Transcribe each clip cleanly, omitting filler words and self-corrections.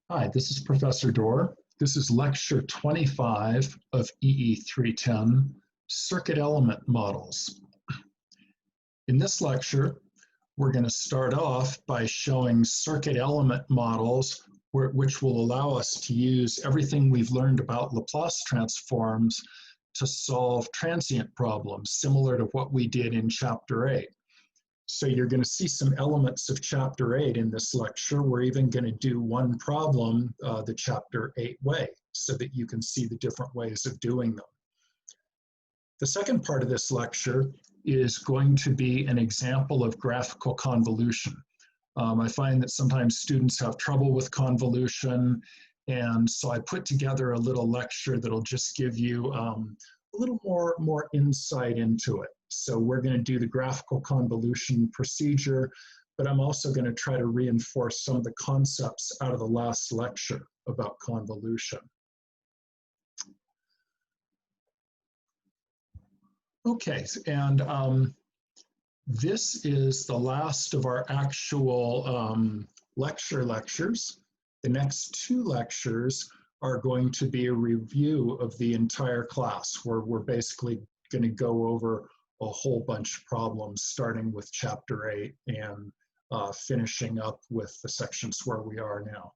Hi, this is Professor Dorr. This is lecture 25 of EE310, Circuit Element Models. In this lecture, we're going to start off by showing circuit element models which will allow us to use everything we've learned about Laplace transforms to solve transient problems, similar to what we did in Chapter 8. So you're going to see some elements of Chapter 8 in this lecture. We're even going to do one problem the Chapter 8 way, so that you can see the different ways of doing them. The second part of this lecture is going to be an example of graphical convolution. I find that sometimes students have trouble with convolution, and so I put together a little lecture that'll just give you a little more insight into it. So we're going to do the graphical convolution procedure, but I'm also going to try to reinforce some of the concepts out of the last lecture about convolution. Okay, and this is the last of our actual lectures. The next two lectures are going to be a review of the entire class, where we're basically going to go over a whole bunch of problems, starting with Chapter 8 and finishing up with the sections where we are now.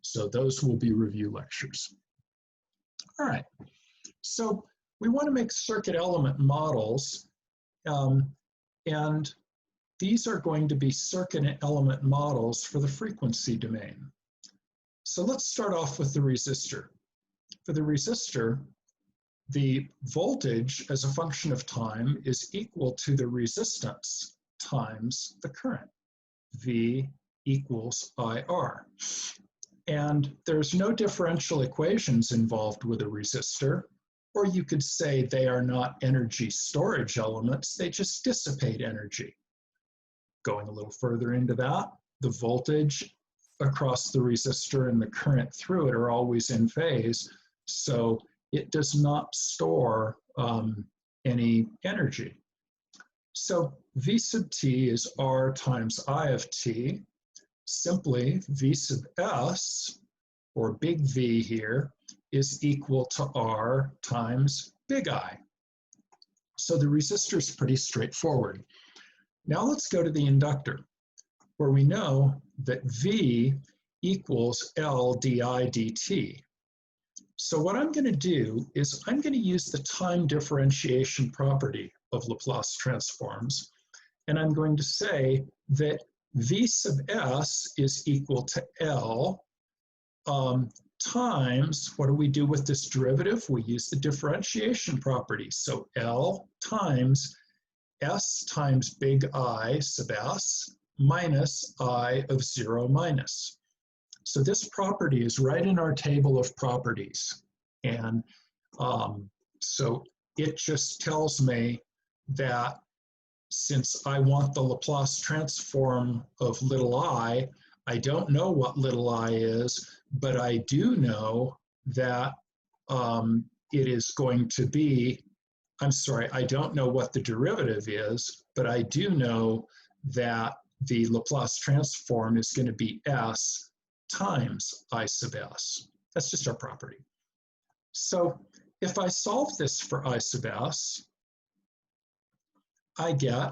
So those will be review lectures. All right, so we want to make circuit element models, and these are going to be circuit element models for the frequency domain. So let's start off with the resistor. For the resistor, the voltage as a function of time is equal to the resistance times the current. V equals IR. And there's no differential equations involved with a resistor, or you could say they are not energy storage elements, they just dissipate energy. Going a little further into that, the voltage across the resistor and the current through it are always in phase, so it does not store any energy. So V sub t is R times I of t. Simply, V sub s, or big V here, is equal to R times big I. So the resistor is pretty straightforward. Now let's go to the inductor, where we know that V equals L di dt. So what I'm going to do is I'm going to use the time differentiation property of Laplace transforms, and I'm going to say that V sub s is equal to L times, what do we do with this derivative? We use the differentiation property. So L times S times big I sub s minus I of 0 minus. So this property is right in our table of properties. And so it just tells me that since I want the Laplace transform of little I don't know what little I is, but I do know that it is going to be, I don't know what the derivative is, but I do know that the Laplace transform is going to be S times I sub s. That's just our property. So if I solve this for I sub s, I get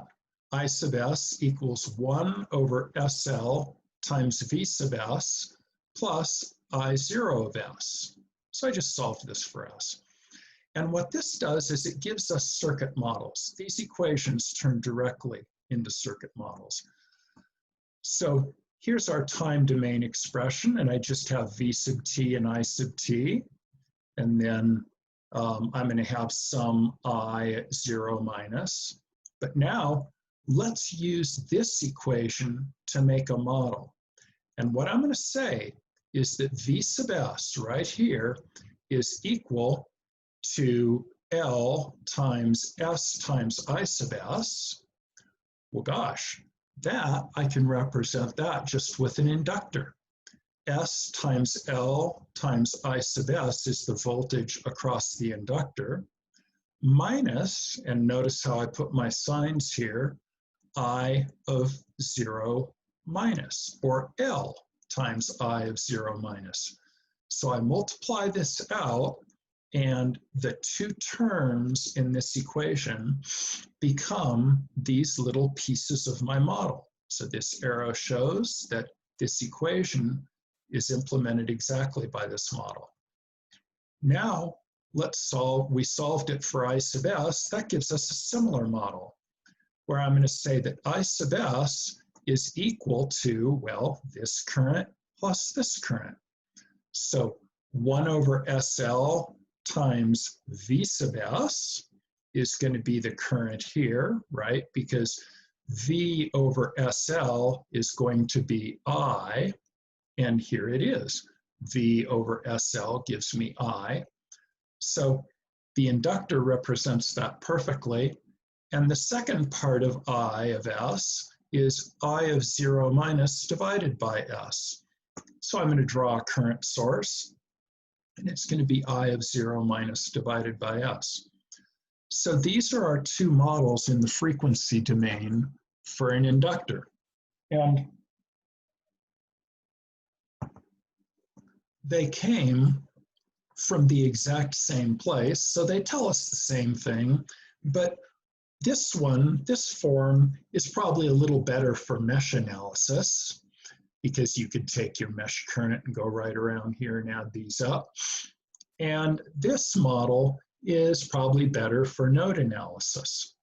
I sub s equals 1 over SL times V sub s plus I0 of s. So I just solved this for s. And what this does is it gives us circuit models. These equations turn directly into circuit models. So here's our time domain expression, and I just have V sub t and I sub t. And then I'm going to have some I 0 minus. But now let's use this equation to make a model. And what I'm going to say is that V sub s right here is equal to L times S times I sub s. Well, gosh, that I can represent that just with an inductor. S times L times I sub s is the voltage across the inductor, minus, and notice how I put my signs here, I of 0 minus, or L times I of 0 minus. So I multiply this out, and the two terms in this equation become these little pieces of my model. So this arrow shows that this equation is implemented exactly by this model. Now, we solved it for I sub s. That gives us a similar model, where I'm going to say that I sub s is equal to, well, this current plus this current. So 1 over SL times V sub s is going to be the current here, right? Because V over SL is going to be I, and here it is. V over SL gives me I. So the inductor represents that perfectly. And the second part of I of S is I of 0 minus divided by S. So I'm going to draw a current source, and it's going to be I of 0 minus divided by S. So these are our two models in the frequency domain for an inductor. And they came from the exact same place, so they tell us the same thing, but this form is probably a little better for mesh analysis, because you could take your mesh current and go right around here and add these up. And this model is probably better for node analysis.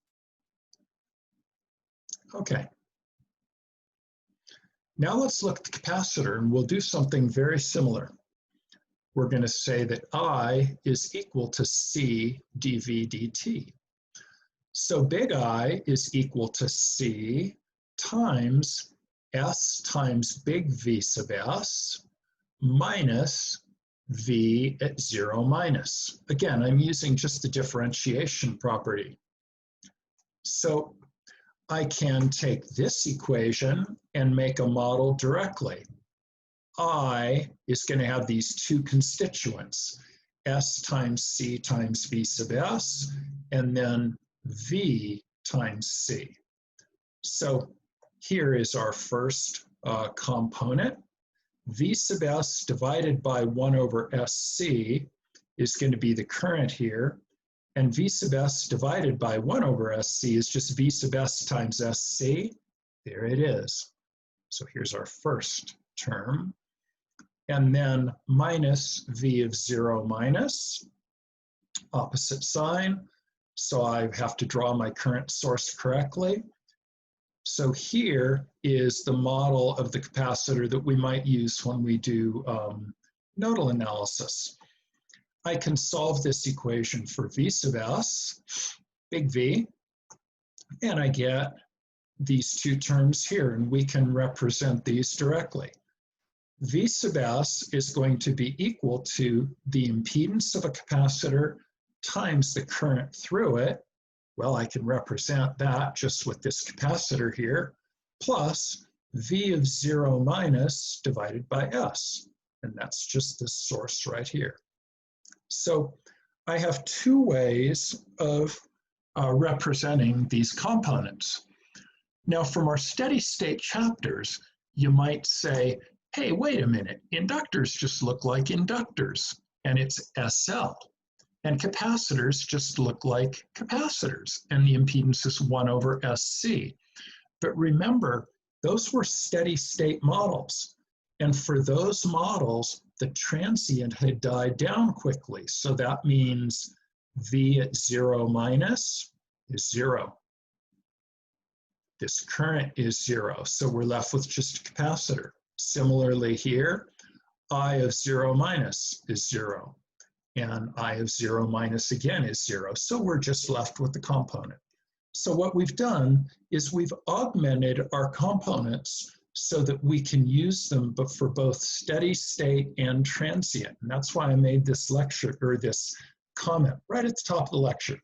Okay. Now let's look at the capacitor, and we'll do something very similar. We're going to say that I is equal to C dV dt. So big I is equal to C times S times big V sub S minus V at 0 minus. Again, I'm using just the differentiation property. So I can take this equation and make a model directly. I is going to have these two constituents, S times C times V sub S, and then V times C. So here is our first component. V sub S divided by 1 over SC is going to be the current here, and V sub S divided by 1 over SC is just V sub S times SC. There it is. So here's our first term. And then minus V of 0 minus, opposite sign. So I have to draw my current source correctly. So here is the model of the capacitor that we might use when we do nodal analysis. I can solve this equation for V sub S, big V, and I get these two terms here, and we can represent these directly. V sub S is going to be equal to the impedance of a capacitor times the current through it. Well, I can represent that just with this capacitor here, plus V of 0 minus divided by S. And that's just this source right here. So I have two ways of representing these components. Now, from our steady state chapters, you might say, hey, wait a minute, inductors just look like inductors, and it's SL. And capacitors just look like capacitors, and the impedance is 1 over SC. But remember, those were steady state models. And for those models, the transient had died down quickly. So that means V at 0 minus is 0. This current is 0, so we're left with just a capacitor. Similarly here, I of 0 minus is 0. And I of 0 minus again is 0. So we're just left with the component. So what we've done is we've augmented our components so that we can use them but for both steady state and transient. And that's why I made this lecture, or this comment right at the top of the lecture.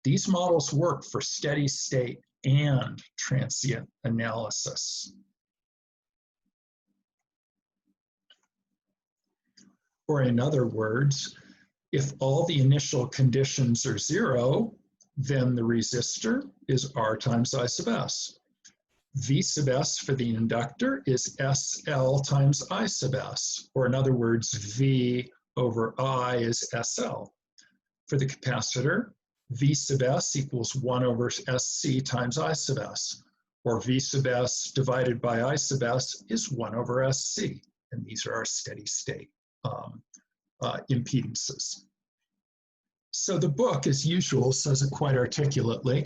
These models work for steady state and transient analysis. Or in other words, if all the initial conditions are 0, then the resistor is R times I sub S. V sub s for the inductor is SL times I sub s, or in other words, V over I is SL. For the capacitor, V sub s equals 1 over SC times I sub s, or V sub s divided by I sub s is 1 over SC, and these are our steady state impedances. So the book, as usual, says it quite articulately.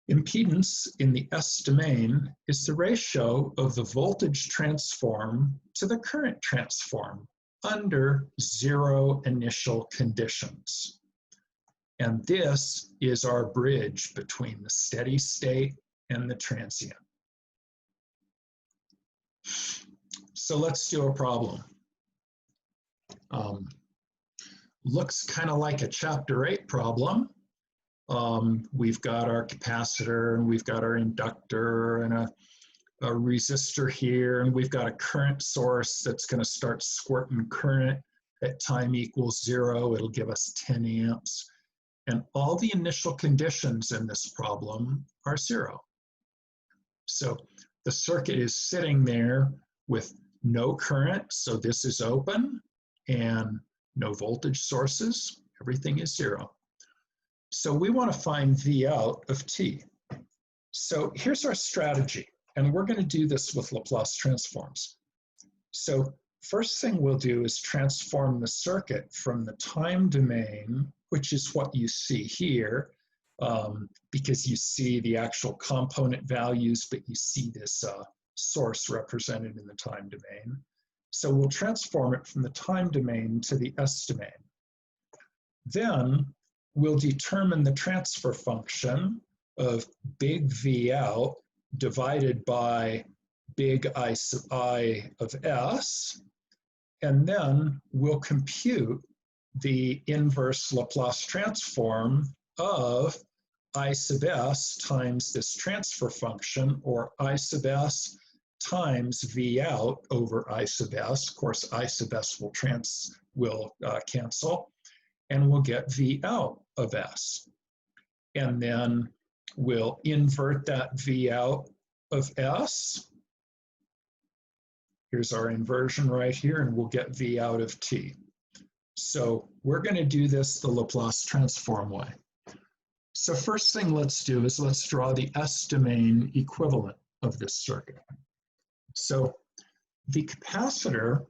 Impedance in the S domain is the ratio of the voltage transform to the current transform under zero initial conditions. And this is our bridge between the steady state and the transient. So let's do a problem. Looks kind of like a chapter 8 problem. We've got our capacitor, and we've got our inductor, and a resistor here, and we've got a current source that's going to start squirting current at time equals 0. It'll give us 10 amps. And all the initial conditions in this problem are 0. So the circuit is sitting there with no current, so this is open, and no voltage sources. Everything is 0. So we want to find V out of t. So here's our strategy, and we're going to do this with Laplace transforms. So first thing we'll do is transform the circuit from the time domain, which is what you see here, because you see the actual component values, but you see this source represented in the time domain. So we'll transform it from the time domain to the S domain. Then we'll determine the transfer function of big V out divided by big I sub I of S, and then we'll compute the inverse Laplace transform of I sub S times this transfer function, or I sub S times V out over I sub S. Of course, I sub S will cancel, and we'll get V out of S. And then we'll invert that V out of S. Here's our inversion right here, and we'll get V out of t. So we're going to do this the Laplace transform way. So first thing let's do is let's draw the S domain equivalent of this circuit. So the capacitor,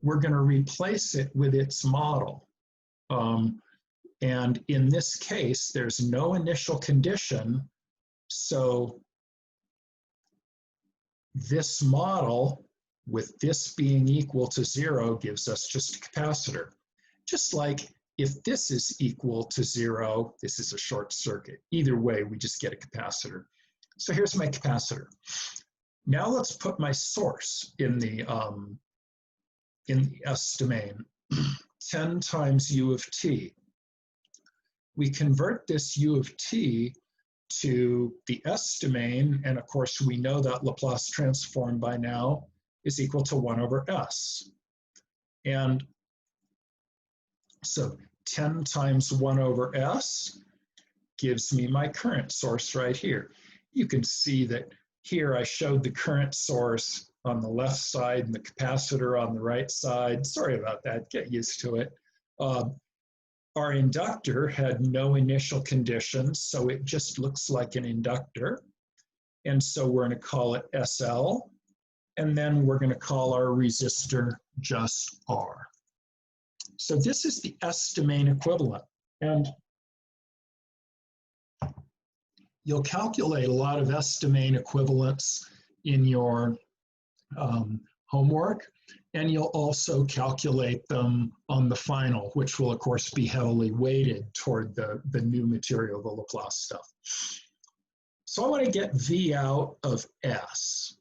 we're going to replace it with its model. And in this case, there's no initial condition, so this model, with this being equal to 0, gives us just a capacitor. Just like if this is equal to 0, this is a short circuit. Either way, we just get a capacitor. So here's my capacitor. Now let's put my source in the S domain, 10 times u of t. We convert this u of t to the S domain, and of course we know that Laplace transform by now is equal to 1 over S. And so 10 times 1 over S gives me my current source right here. You can see that here I showed the current source on the left side and the capacitor on the right side. Sorry about that, get used to it. Our inductor had no initial conditions, so it just looks like an inductor. And so we're going to call it SL, and then we're going to call our resistor just R. So this is the S domain equivalent. And you'll calculate a lot of S domain equivalents in your homework, and you'll also calculate them on the final, which will of course be heavily weighted toward the new material, the Laplace stuff. So I want to get V out of S.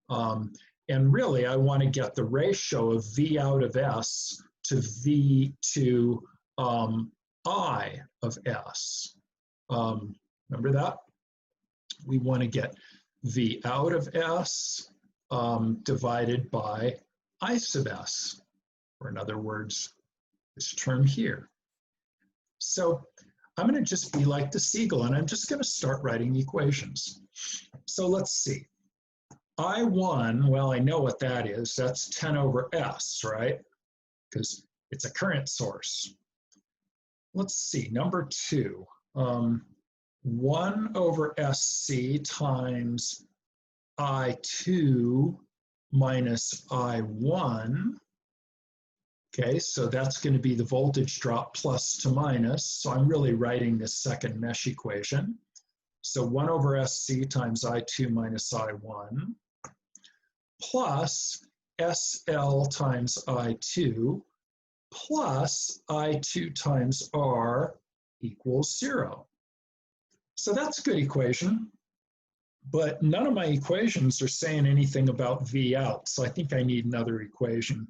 And really I want to get the ratio of V out of S to V to I of S. Remember that? We want to get V out of S divided by I sub S, or in other words, this term here. So I'm going to just be like the seagull, and I'm just going to start writing equations. So let's see. I1, well, I know what that is. That's 10 over S, right? Because it's a current source. Let's see, number 2. 1 over SC times I2 minus I1. Okay, so that's going to be the voltage drop plus to minus. So I'm really writing this second mesh equation. So 1 over SC times I2 minus I1 plus SL times I2 plus I2 times R equals 0. So that's a good equation, but none of my equations are saying anything about V out, so I think I need another equation.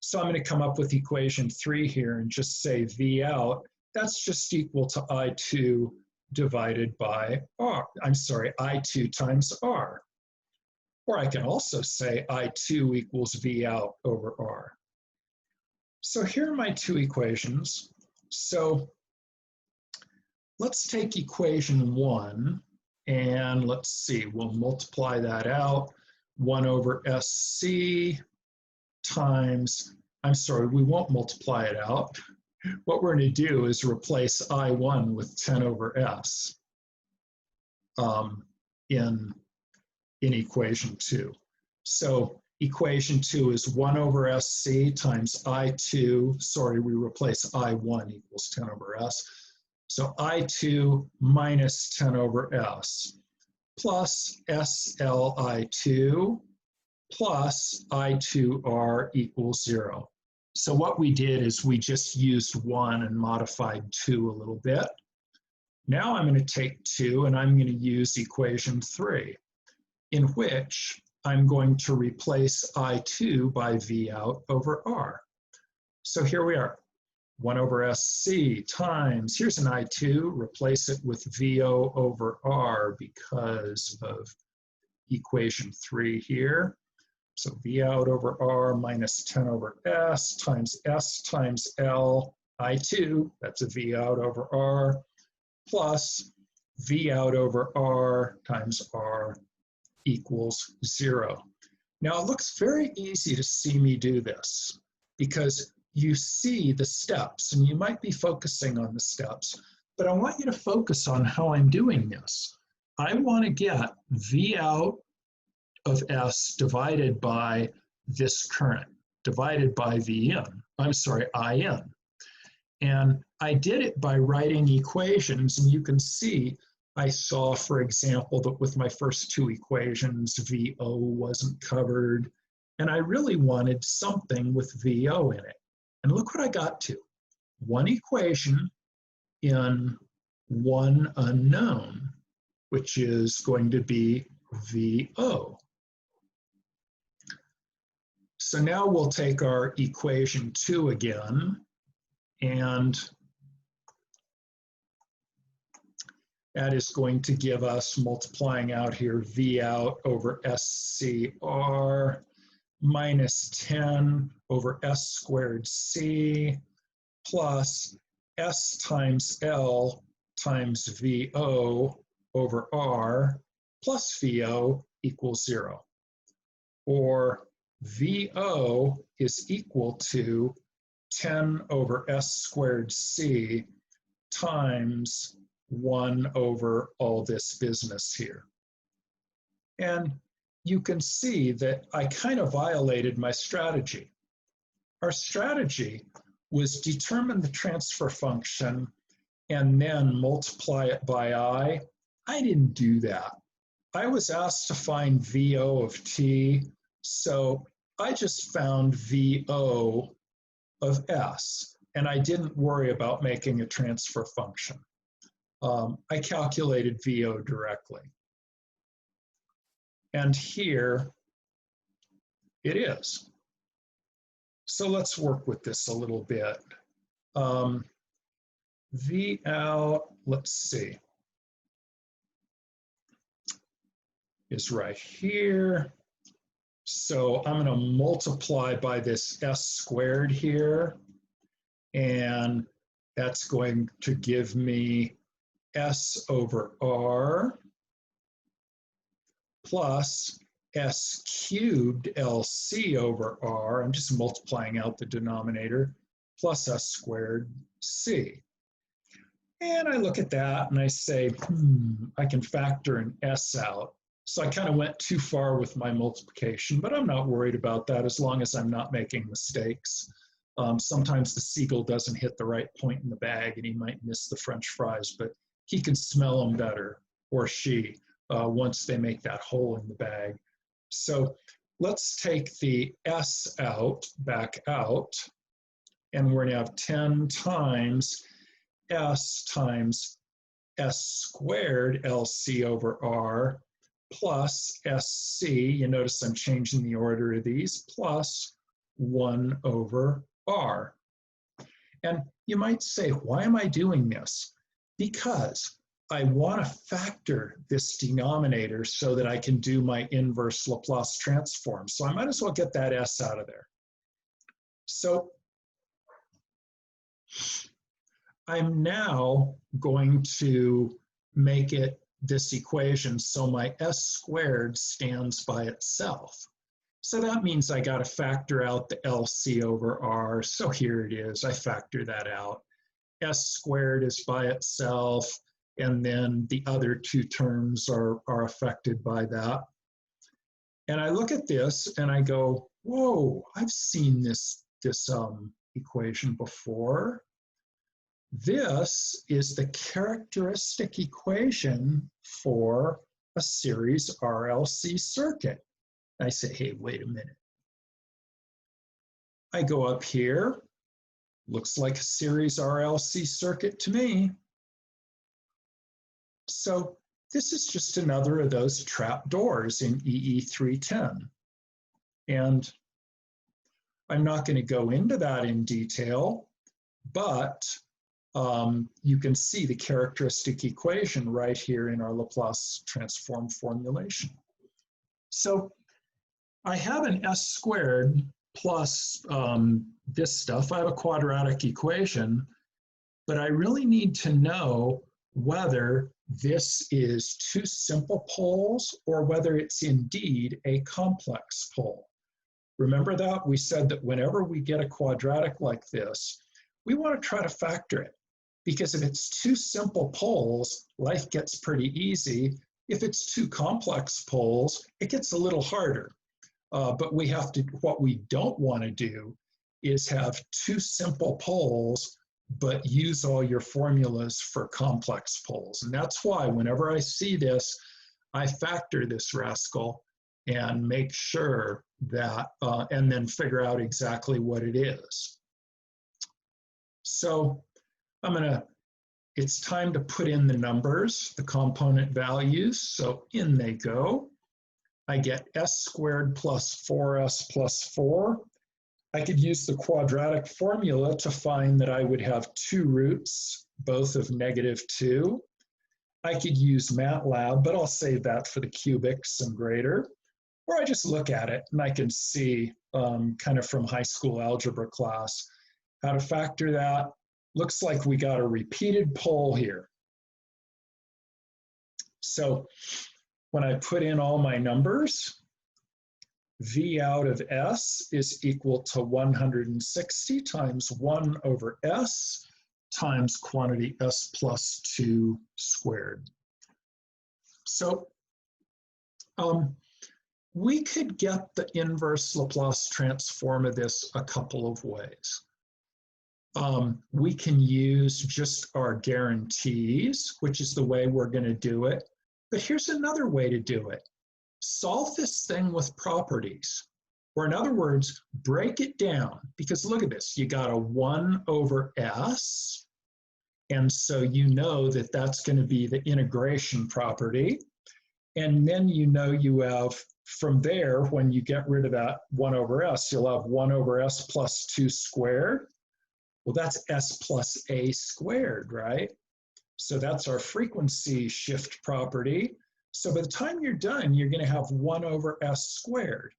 So I'm going to come up with equation 3 here and just say V out, that's just equal to I2 divided by R. I'm sorry, I2 times R. Or I can also say I2 equals V out over R. So here are my two equations. So let's take equation 1 and let's see, we'll multiply that out. 1 over SC times, I'm sorry, we won't multiply it out. What we're going to do is replace I1 with 10 over S in equation 2. So equation 2 is 1 over SC times I2, sorry, we replace I1 equals 10 over S. So I2 minus 10 over S plus SLI2 plus I2R equals 0. So what we did is we just used 1 and modified 2 a little bit. Now I'm going to take 2 and I'm going to use equation 3, in which I'm going to replace I2 by V out over R. So here we are. 1 over SC times, here's an I2, replace it with VO over R because of equation 3 here. So V out over R minus 10 over S times L, I2, that's a V out over R, plus V out over R times R equals 0. Now it looks very easy to see me do this because you see the steps and you might be focusing on the steps, but I want you to focus on how I'm doing this. I want to get V out of S divided by this current, divided by IN. And I did it by writing equations, and you can see I saw, for example, that with my first two equations, VO wasn't covered, and I really wanted something with VO in it. And look what I got to. One equation in one unknown, which is going to be VO. So now we'll take our equation 2 again, and that is going to give us, multiplying out here, V out over SCR minus 10 over S squared C plus S times L times VO over R plus VO equals 0. Or VO is equal to 10 over S squared C times 1 over all this business here. And you can see that I kind of violated my strategy. Our strategy was determine the transfer function and then multiply it by I. I didn't do that. I was asked to find VO of t, so I just found VO of S, and I didn't worry about making a transfer function. I calculated VO directly. And here it is. So let's work with this a little bit. VL, let's see, is right here. So I'm going to multiply by this S squared here. And That's going to give me S over R plus S cubed LC over R. I'm just multiplying out the denominator, plus S squared C. And I look at that and I say, I can factor an S out. So I kind of went too far with my multiplication, but I'm not worried about that as long as I'm not making mistakes. Sometimes the seagull doesn't hit the right point in the bag and he might miss the French fries, but he can smell them better, or she, once they make that hole in the bag. So let's take the S out, back out, and we're gonna have 10 times S times S squared LC over R plus SC, you notice I'm changing the order of these, plus 1 over R. And you might say, why am I doing this? Because I want to factor this denominator so that I can do my inverse Laplace transform. So I might as well get that S out of there. So I'm now going to make it this equation so my S squared stands by itself. So that means I got to factor out the LC over R. So here it is, I factor that out. S squared is by itself, and then the other two terms are affected by that. And I look at this and I go, whoa, I've seen this equation before. This is the characteristic equation for a series RLC circuit. I say, hey, wait a minute. I go up here, looks like a series RLC circuit to me. So this is just another of those trap doors in EE310. And I'm not going to go into that in detail, but you can see the characteristic equation right here in our Laplace transform formulation. So I have an S squared plus this stuff. I have a quadratic equation, but I really need to know whether this is two simple poles or whether it's indeed a complex pole. Remember that? We said that whenever we get a quadratic like this, we want to try to factor it. Because if it's two simple poles, life gets pretty easy. If it's two complex poles, it gets a little harder. But we have to, what we don't want to do is have two simple poles, but use all your formulas for complex poles. And that's why whenever I see this, I factor this rascal and make sure that, and then figure out exactly what it is. So it's time to put in the numbers, the component values. So in they go. I get S squared plus 4S plus 4. I could use the quadratic formula to find that I would have two roots, both of -2. I could use MATLAB, but I'll save that for the cubics and greater. Or I just look at it and I can see kind of from high school algebra class how to factor that. Looks like we got a repeated pole here. So when I put in all my numbers, V out of S is equal to 160 times 1 over S times quantity S plus 2 squared. So we could get the inverse Laplace transform of this a couple of ways. We can use just our guarantees, which is the way we're going to do it. But here's another way to do it. Solve this thing with properties. Or in other words, break it down. Because look at this. You got a 1 over S. And so you know that that's going to be the integration property. And then you know you have, from there, when you get rid of that 1 over S, you'll have 1 over S plus 2 squared. Well, that's S plus A squared, right? So that's our frequency shift property. So by the time you're done, you're going to have 1 over S squared.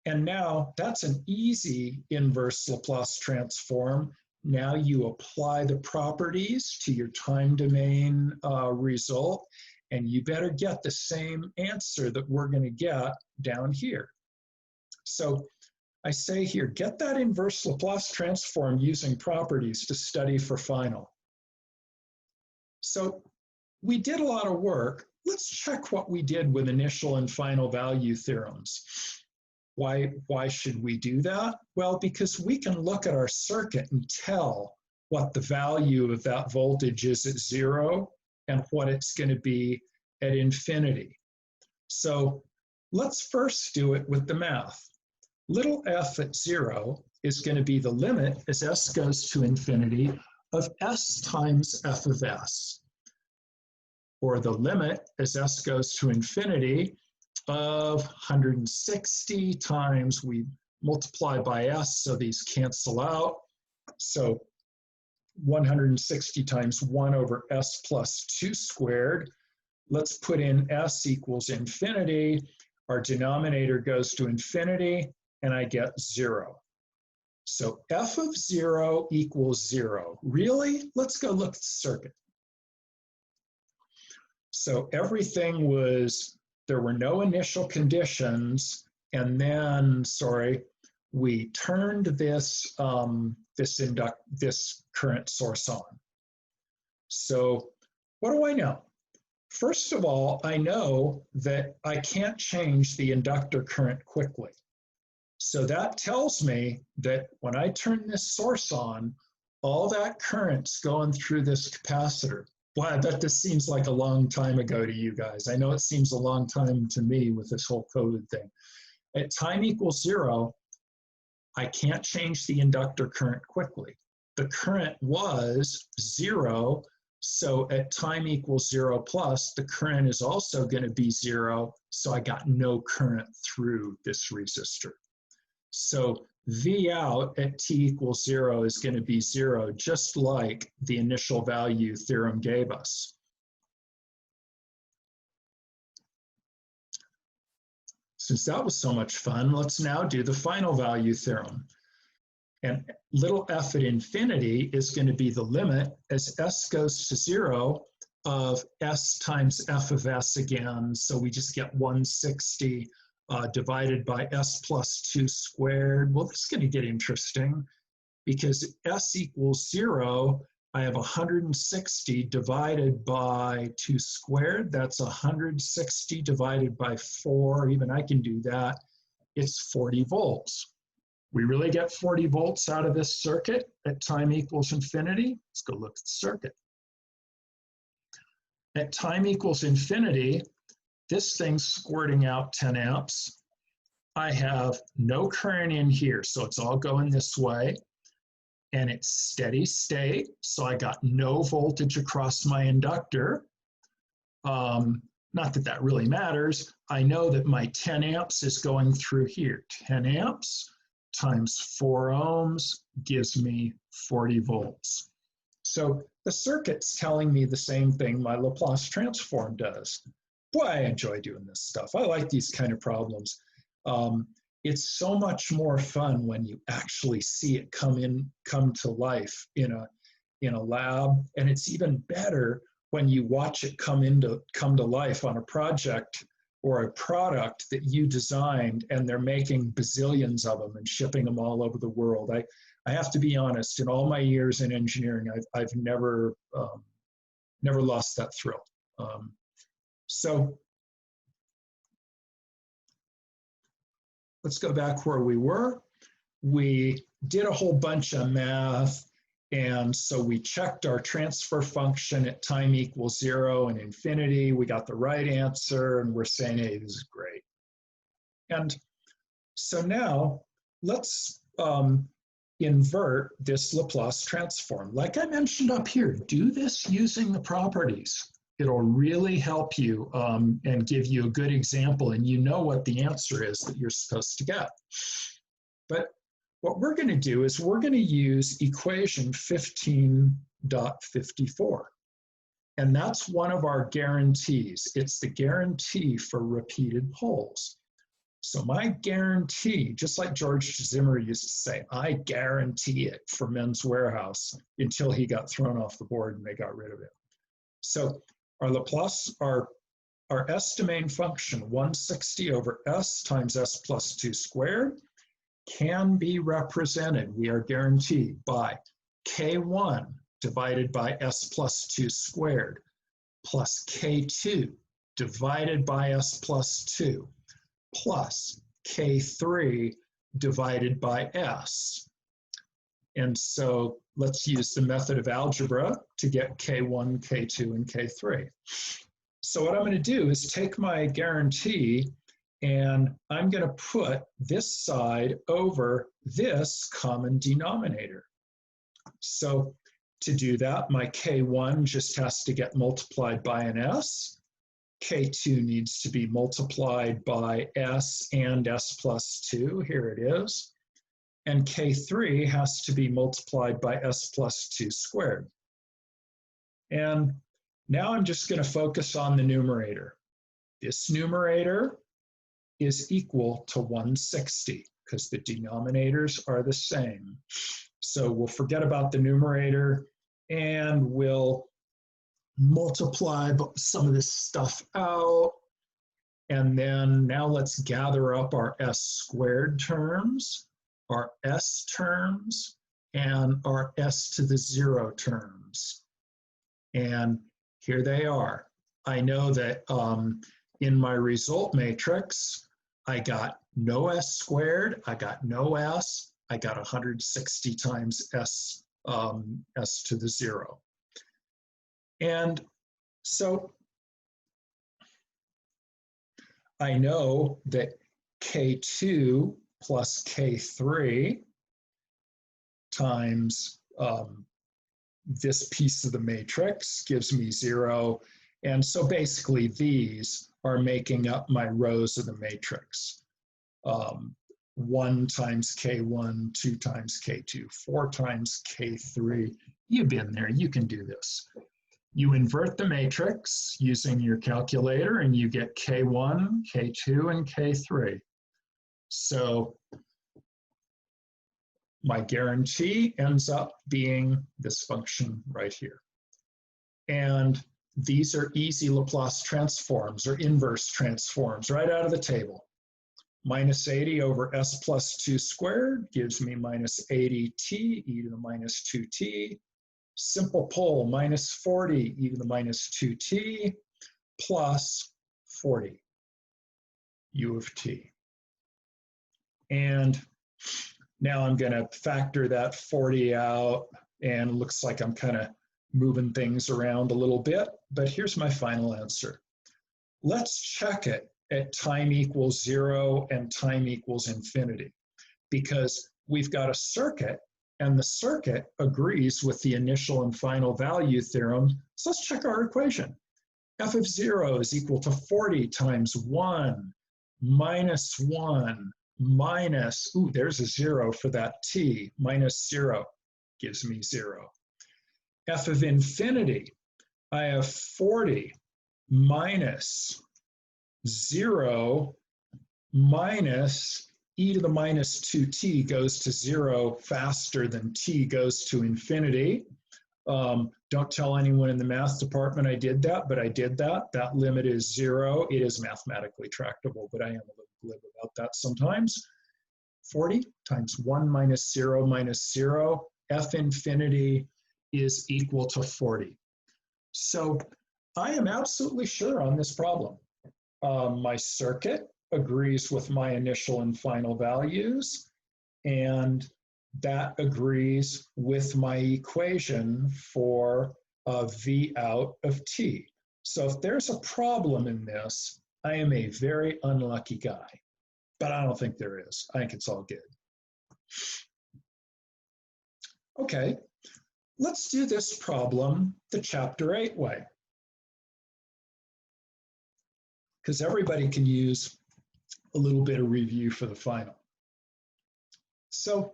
And now that's an easy inverse Laplace transform. Now you apply the properties to your time domain result, and you better get the same answer that we're going to get down here. So I say here, get that inverse Laplace transform using properties to study for final. So we did a lot of work. Let's check what we did with initial and final value theorems. Why should we do that? Well, because we can look at our circuit and tell what the value of that voltage is at 0 and what it's going to be at infinity. So let's first do it with the math. Little f at 0 is going to be the limit as s goes to infinity of s times f of s, or the limit as s goes to infinity of 160 times, we multiply by s, so these cancel out. So 160 times 1 over s plus 2 squared. Let's put in s equals infinity. Our denominator goes to infinity, and I get 0. So f of 0 equals 0. Really? Let's go look at the circuit. So everything was, there were no initial conditions, and then, we turned this, this current source on. So what do I know? First of all, I know that I can't change the inductor current quickly. So that tells me that when I turn this source on, all that current's going through this capacitor. Boy, I bet this seems like a long time ago to you guys. I know it seems a long time to me with this whole COVID thing. At time equals 0, I can't change the inductor current quickly. The current was 0, so at time equals 0 plus, the current is also going to be 0, so I got no current through this resistor. So V out at t equals 0 is going to be 0, just like the initial value theorem gave us. Since that was so much fun, let's now do the final value theorem. And little f at infinity is going to be the limit as s goes to 0 of s times f of s again. So we just get 160 divided by s plus 2 squared. Well, this is going to get interesting because s equals 0. I have 160 divided by 2 squared. That's 160 divided by 4. Even I can do that. It's 40 volts. We really get 40 volts out of this circuit at time equals infinity. Let's go look at the circuit. At time equals infinity, this thing's squirting out 10 amps. I have no current in here, so it's all going this way. And it's steady state, so I got no voltage across my inductor. Not that that really matters. I know that my 10 amps is going through here. 10 amps times 4 ohms gives me 40 volts. So the circuit's telling me the same thing my Laplace transform does. Boy, I enjoy doing this stuff. I like these kind of problems. It's so much more fun when you actually see it come to life in a lab, and it's even better when you watch it come to life on a project or a product that you designed, and they're making bazillions of them and shipping them all over the world. I have to be honest, in all my years in engineering, I've never lost that thrill. So let's go back where we were. We did a whole bunch of math, and so we checked our transfer function at time equals 0 and infinity. We got the right answer, and we're saying, hey, this is great. And so now let's invert this Laplace transform. Like I mentioned up here, do this using the properties. It'll really help you and give you a good example, and you know what the answer is that you're supposed to get. But what we're going to do is we're going to use equation 15.54. And that's one of our guarantees. It's the guarantee for repeated poles. So my guarantee, just like George Zimmer used to say, I guarantee it for Men's Warehouse, until he got thrown off the board and they got rid of it. So our Laplace, our S domain function, 160 over S times S plus 2 squared, can be represented, we are guaranteed, by K1 divided by S plus 2 squared plus K2 divided by S plus 2 plus K3 divided by S. And so let's use the method of algebra to get K1, K2, and K3. So what I'm going to do is take my guarantee and I'm going to put this side over this common denominator. So to do that, my K1 just has to get multiplied by an S. K2 needs to be multiplied by S and S plus 2. Here it is. And K3 has to be multiplied by S plus 2 squared. And now I'm just going to focus on the numerator. This numerator is equal to 160 because the denominators are the same. So we'll forget about the numerator and we'll multiply some of this stuff out. And then now let's gather up our S squared terms, our S terms, and our S to the 0 terms. And here they are. I know that in my result matrix, I got no S squared, I got no S, I got 160 times S, S to the 0. And so I know that K2 plus K3 times this piece of the matrix gives me 0. And so basically these are making up my rows of the matrix. 1 times K1, 2 times K2, 4 times K3. You've been there, you can do this. You invert the matrix using your calculator and you get K1, K2, and K3. So my guarantee ends up being this function right here. And these are easy Laplace transforms or inverse transforms right out of the table. Minus 80 over S plus 2 squared gives me minus 80t e to the minus 2t. Simple pole, minus 40 e to the minus 2t plus 40 u of t. And now I'm going to factor that 40 out, and it looks like I'm kind of moving things around a little bit, but here's my final answer. Let's check it at time equals 0 and time equals infinity, because we've got a circuit and the circuit agrees with the initial and final value theorem. So let's check our equation. F of 0 is equal to 40 times 1 minus 1 minus, ooh, there's a 0 for that t, minus 0 gives me 0. F of infinity, I have 40 minus 0 minus e to the minus 2t goes to 0 faster than t goes to infinity. Don't tell anyone in the math department I did that, but I did that. That limit is 0. It is mathematically tractable, but I am a little glib about that sometimes. 40 times 1 minus 0, F infinity is equal to 40. So I am absolutely sure on this problem. My circuit agrees with my initial and final values, and that agrees with my equation for V out of t. So if there's a problem in this, I am a very unlucky guy, but I don't think there is. I think it's all good. Okay, let's do this problem the chapter 8 way, because everybody can use a little bit of review for the final. So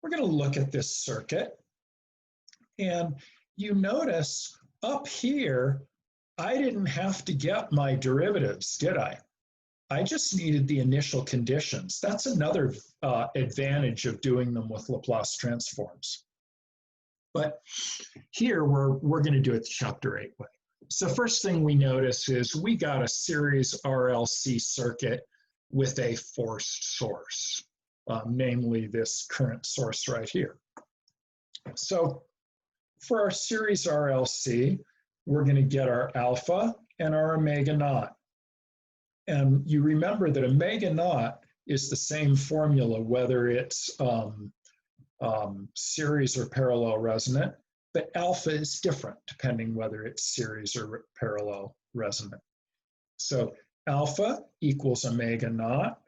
we're going to look at this circuit, and you notice up here, I didn't have to get my derivatives, did I? I just needed the initial conditions. That's another advantage of doing them with Laplace transforms. But here we're going to do it the chapter 8 way. So first thing we notice is we got a series RLC circuit with a forced source, namely this current source right here. So for our series RLC, we're going to get our alpha and our omega naught. And you remember that omega naught is the same formula, whether it's series or parallel resonant, but alpha is different depending whether it's series or parallel resonant. So alpha equals omega naught,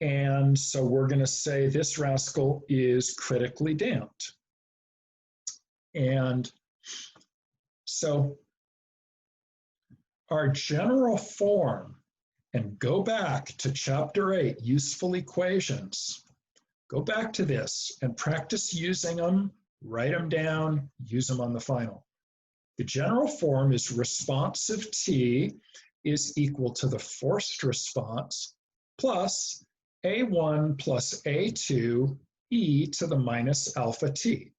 and so we're going to say this rascal is critically damped. And so our general form, and go back to chapter 8, useful equations. Go back to this and practice using them, write them down, use them on the final. The general form is responsive T is equal to the forced response plus A1 plus A2 e to the minus alpha t.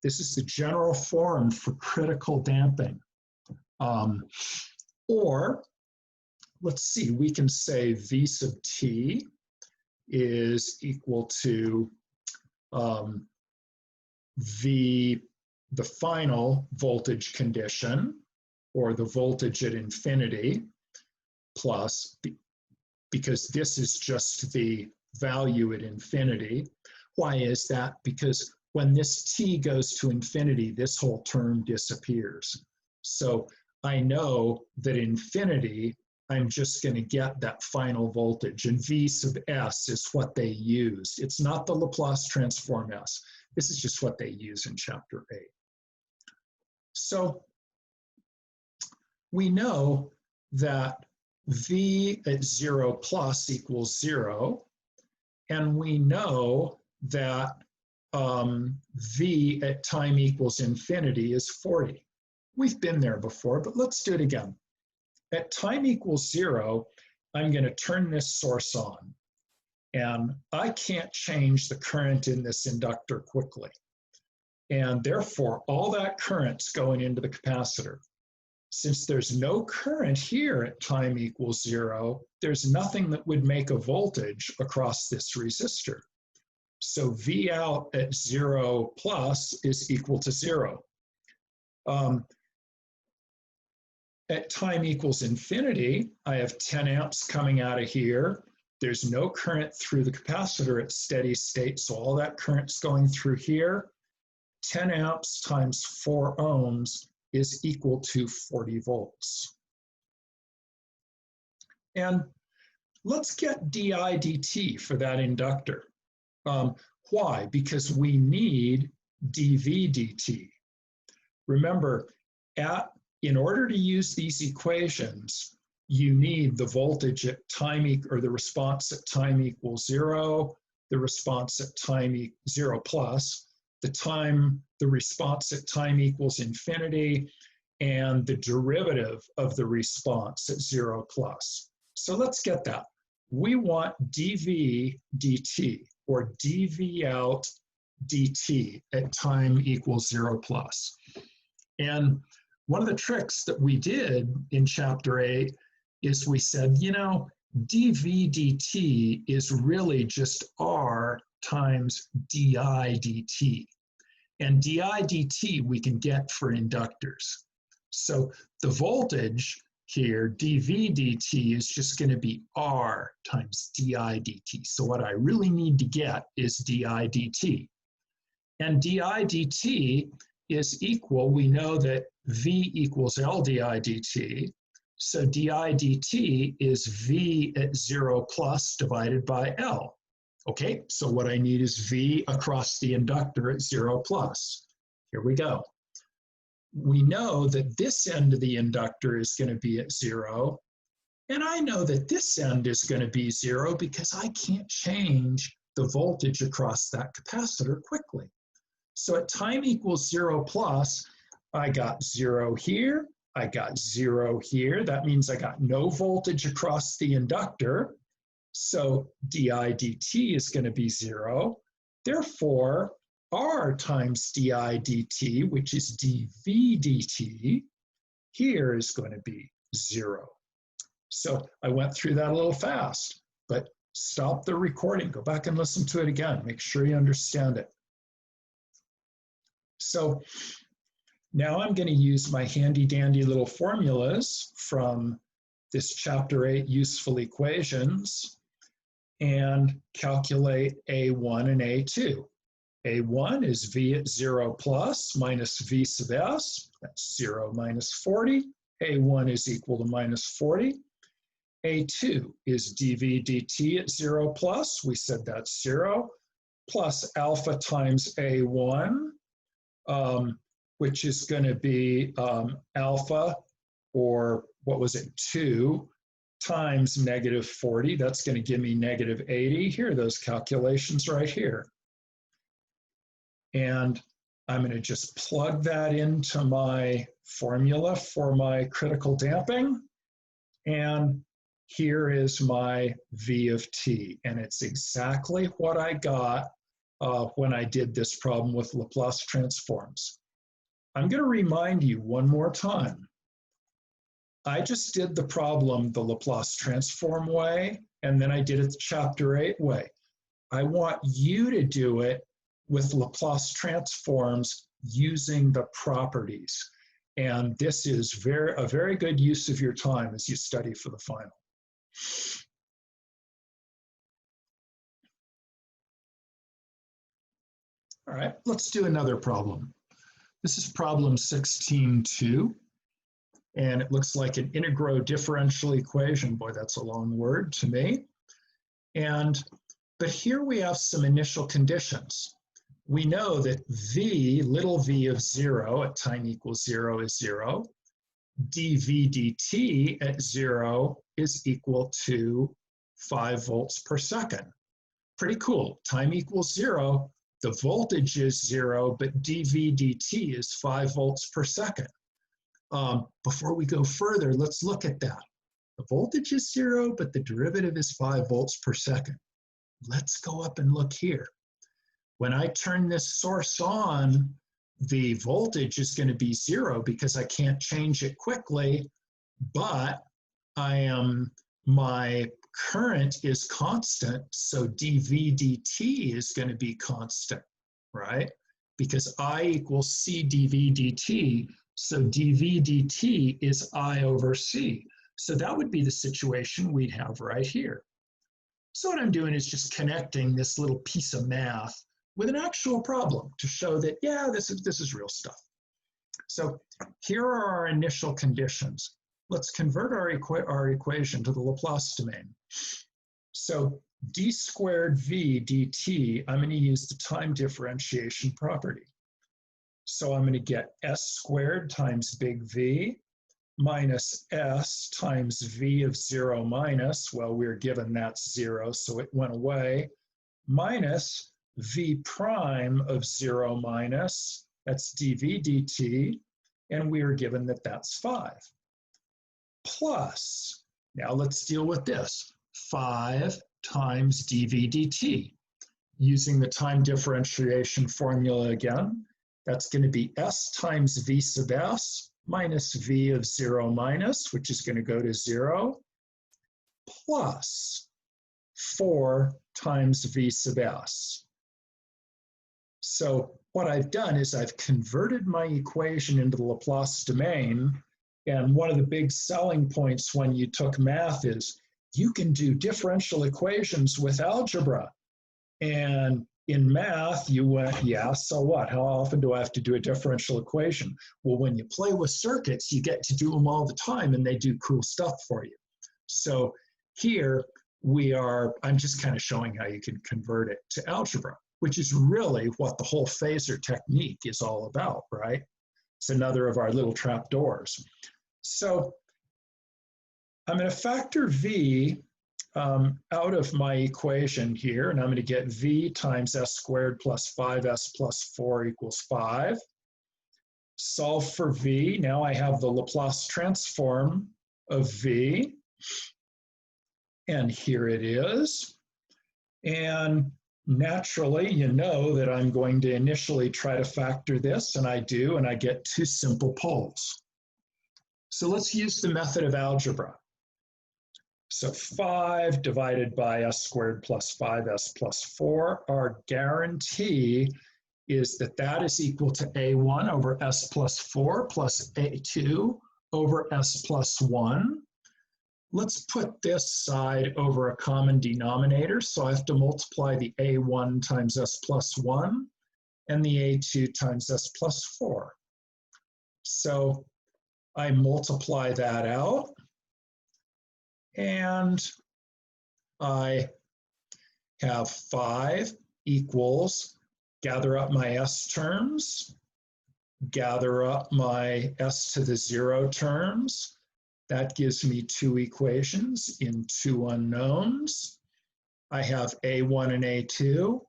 This is the general form for critical damping. Or, let's see, we can say V sub t is equal to the final voltage condition, or the voltage at infinity, plus, because this is just the value at infinity. Why is that? Because when this t goes to infinity, this whole term disappears. So I know that infinity, I'm just going to get that final voltage, and V sub S is what they used. It's not the Laplace transform S. This is just what they use in chapter 8. So we know that V at 0 plus equals 0, and we know that V at time equals infinity is 40. We've been there before, but let's do it again. At time equals 0, I'm going to turn this source on, and I can't change the current in this inductor quickly. And therefore, all that current's going into the capacitor. Since there's no current here at time equals 0, there's nothing that would make a voltage across this resistor. So V out at 0 plus is equal to 0. At time equals infinity, I have 10 amps coming out of here. There's no current through the capacitor at steady state, so all that current's going through here. 10 amps times 4 ohms is equal to 40 volts. And let's get di dt for that inductor. Why? Because we need dv dt. Remember, in order to use these equations, you need the voltage at time or the response at time equals 0, the response at time 0 plus, the response at time equals infinity, and the derivative of the response at 0 plus. So let's get that. We want dv dt, or dv out dt at time equals 0 plus. And one of the tricks that we did in chapter 8 is we said, you know, dv dt is really just r times di dt. And di dt we can get for inductors. So the voltage here, dv dt, is just going to be r times di dt. So what I really need to get is di dt. And di dt is equal, we know that V equals L di dt. So di dt is V at 0 plus divided by L. Okay, so what I need is V across the inductor at 0 plus. Here we go. We know that this end of the inductor is going to be at 0, and I know that this end is going to be 0 because I can't change the voltage across that capacitor quickly. So at time equals 0 plus, I got 0 here, I got 0 here. That means I got no voltage across the inductor. So di dt is going to be 0. Therefore, r times di dt, which is dv dt, here is going to be 0. So I went through that a little fast, but stop the recording, go back and listen to it again, make sure you understand it. So now I'm going to use my handy dandy little formulas from this chapter 8 useful equations and calculate A1 and A2. A1 is V at 0 plus minus V sub s, that's 0 minus 40. A1 is equal to minus 40. A2 is dV dt at 0 plus, we said that's 0, plus alpha times A1, which is going to be alpha, or what was it, 2, times negative 40. That's going to give me negative 80. Here are those calculations right here. And I'm going to just plug that into my formula for my critical damping. And here is my V of t. And it's exactly what I got when I did this problem with Laplace transforms. I'm going to remind you one more time. I just did the problem the Laplace transform way, and then I did it the chapter 8 way. I want you to do it with Laplace transforms using the properties. And this is a very good use of your time as you study for the final. All right, let's do another problem. This is problem 16.2. And it looks like an integral differential equation. Boy, that's a long word to me. But here we have some initial conditions. We know that v, little v of 0 at time equals 0 is 0. dv dt at 0 is equal to 5 volts per second. Pretty cool. Time equals 0. The voltage is 0, but dv dt is 5 volts per second. Before we go further, let's look at that. The voltage is 0, but the derivative is 5 volts per second. Let's go up and look here. When I turn this source on, the voltage is going to be 0 because I can't change it quickly, but my current is constant, so dV dt is going to be constant, right? Because I equals C dV dt, so dV dt is I over C. So that would be the situation we'd have right here. So what I'm doing is just connecting this little piece of math with an actual problem to show that, yeah, this is real stuff. So here are our initial conditions. Let's convert our equation to the Laplace domain. So d squared v dt, I'm going to use the time differentiation property. So I'm going to get s squared times big V minus s times v of 0 minus, well, we're given that's 0, so it went away, minus v prime of 0 minus, that's dv dt, and we are given that that's 5. Plus, now let's deal with this, 5 times dv dt. Using the time differentiation formula again, that's going to be s times v sub s minus v of 0 minus, which is going to go to 0, plus 4 times v sub s. So what I've done is I've converted my equation into the Laplace domain, and one of the big selling points when you took math is you can do differential equations with algebra. And in math, you went, yeah, so what? How often do I have to do a differential equation? Well, when you play with circuits, you get to do them all the time, and they do cool stuff for you. So here I'm just kind of showing how you can convert it to algebra, which is really what the whole phasor technique is all about, right? It's another of our little trapdoors. So I'm going to factor v out of my equation here, and I'm going to get v times s squared plus 5s plus 4 equals 5. Solve for v. Now I have the Laplace transform of v. And here it is. And naturally, you know that I'm going to initially try to factor this, and I do, and I get two simple poles. So let's use the method of algebra. So 5 divided by s squared plus 5s plus 4, our guarantee is that that is equal to a1 over s plus 4 plus a2 over s plus 1. Let's put this side over a common denominator, so I have to multiply the a1 times s plus 1 and the a2 times s plus 4. So I multiply that out, and I have 5 equals, gather up my s terms, gather up my s to the 0 terms. That gives me two equations in two unknowns. I have a1 and a2,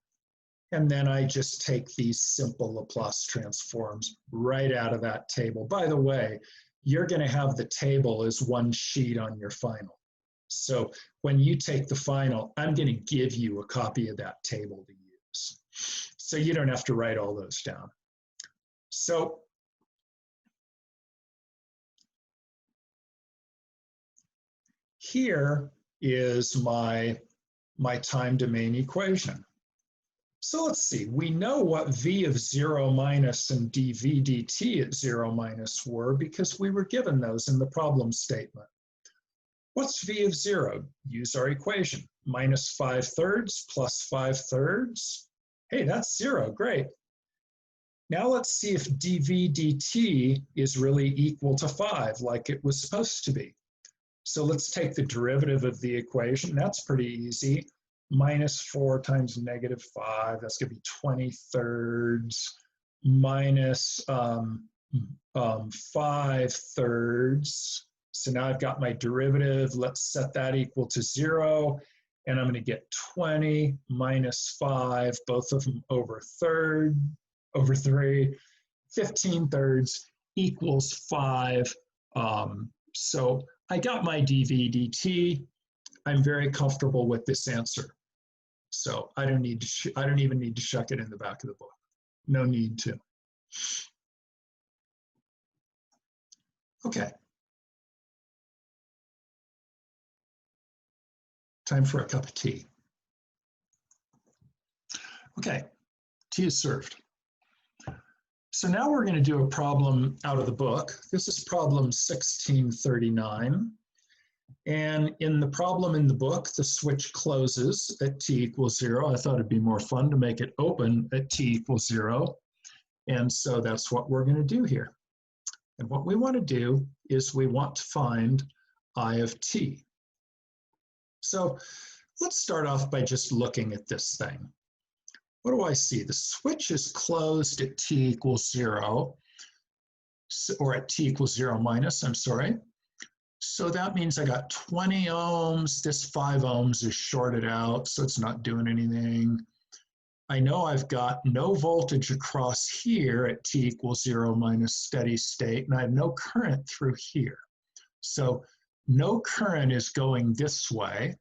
and then I just take these simple Laplace transforms right out of that table. By the way, you're going to have the table as one sheet on your final. So when you take the final, I'm going to give you a copy of that table to use. So you don't have to write all those down. So here is my time domain equation. So let's see, we know what v of 0 minus and dv dt at 0 minus were because we were given those in the problem statement. What's v of 0? Use our equation. Minus 5/3 plus 5/3. Hey, that's 0, great. Now let's see if dv dt is really equal to 5 like it was supposed to be. So let's take the derivative of the equation. That's pretty easy. Minus 4 times negative 5, that's going to be 20/3 minus 5/3. So now I've got my derivative. Let's set that equal to 0. And I'm going to get 20 minus 5, both of them over 3. 15/3 equals 5. So I got my dv dt. I'm very comfortable with this answer. So I don't even need to check it in the back of the book. No need to. Okay. Time for a cup of tea. Okay, tea is served. So now we're going to do a problem out of the book. This is problem 1639. And in the problem in the book, the switch closes at t equals 0. I thought it'd be more fun to make it open at t equals 0. And so that's what we're going to do here. And what we want to do is we want to find I of t. So let's start off by just looking at this thing. What do I see? The switch is closed at t equals 0, or at t equals 0 minus, I'm sorry. So that means I got 20 ohms. This 5 ohms is shorted out, so it's not doing anything. I know I've got no voltage across here at t equals 0 minus steady state, and I have no current through here. So no current is going this way.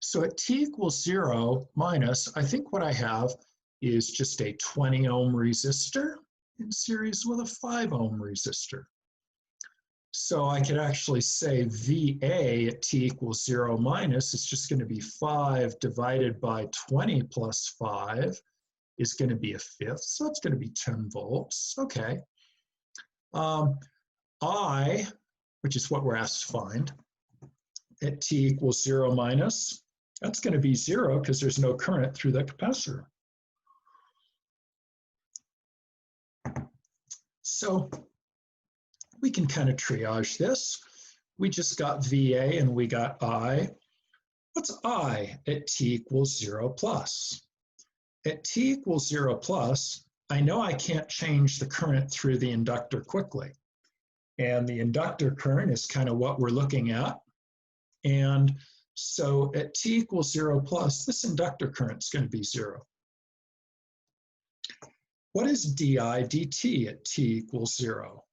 So at t equals 0 minus, I think what I have is just a 20 ohm resistor in series with a 5 ohm resistor. So I could actually say VA at t equals 0 minus is just going to be 5 divided by 20 plus 5 is going to be a fifth. So it's going to be 10 volts. Okay. I, which is what we're asked to find, at t equals 0 minus, that's going to be 0 because there's no current through the capacitor. So we can kind of triage this. We just got VA and we got I. What's I at t equals 0 plus? At t equals 0 plus, I know I can't change the current through the inductor quickly. And the inductor current is kind of what we're looking at. And so at t equals 0 plus, this inductor current is going to be 0. What is di dt at t equals 0?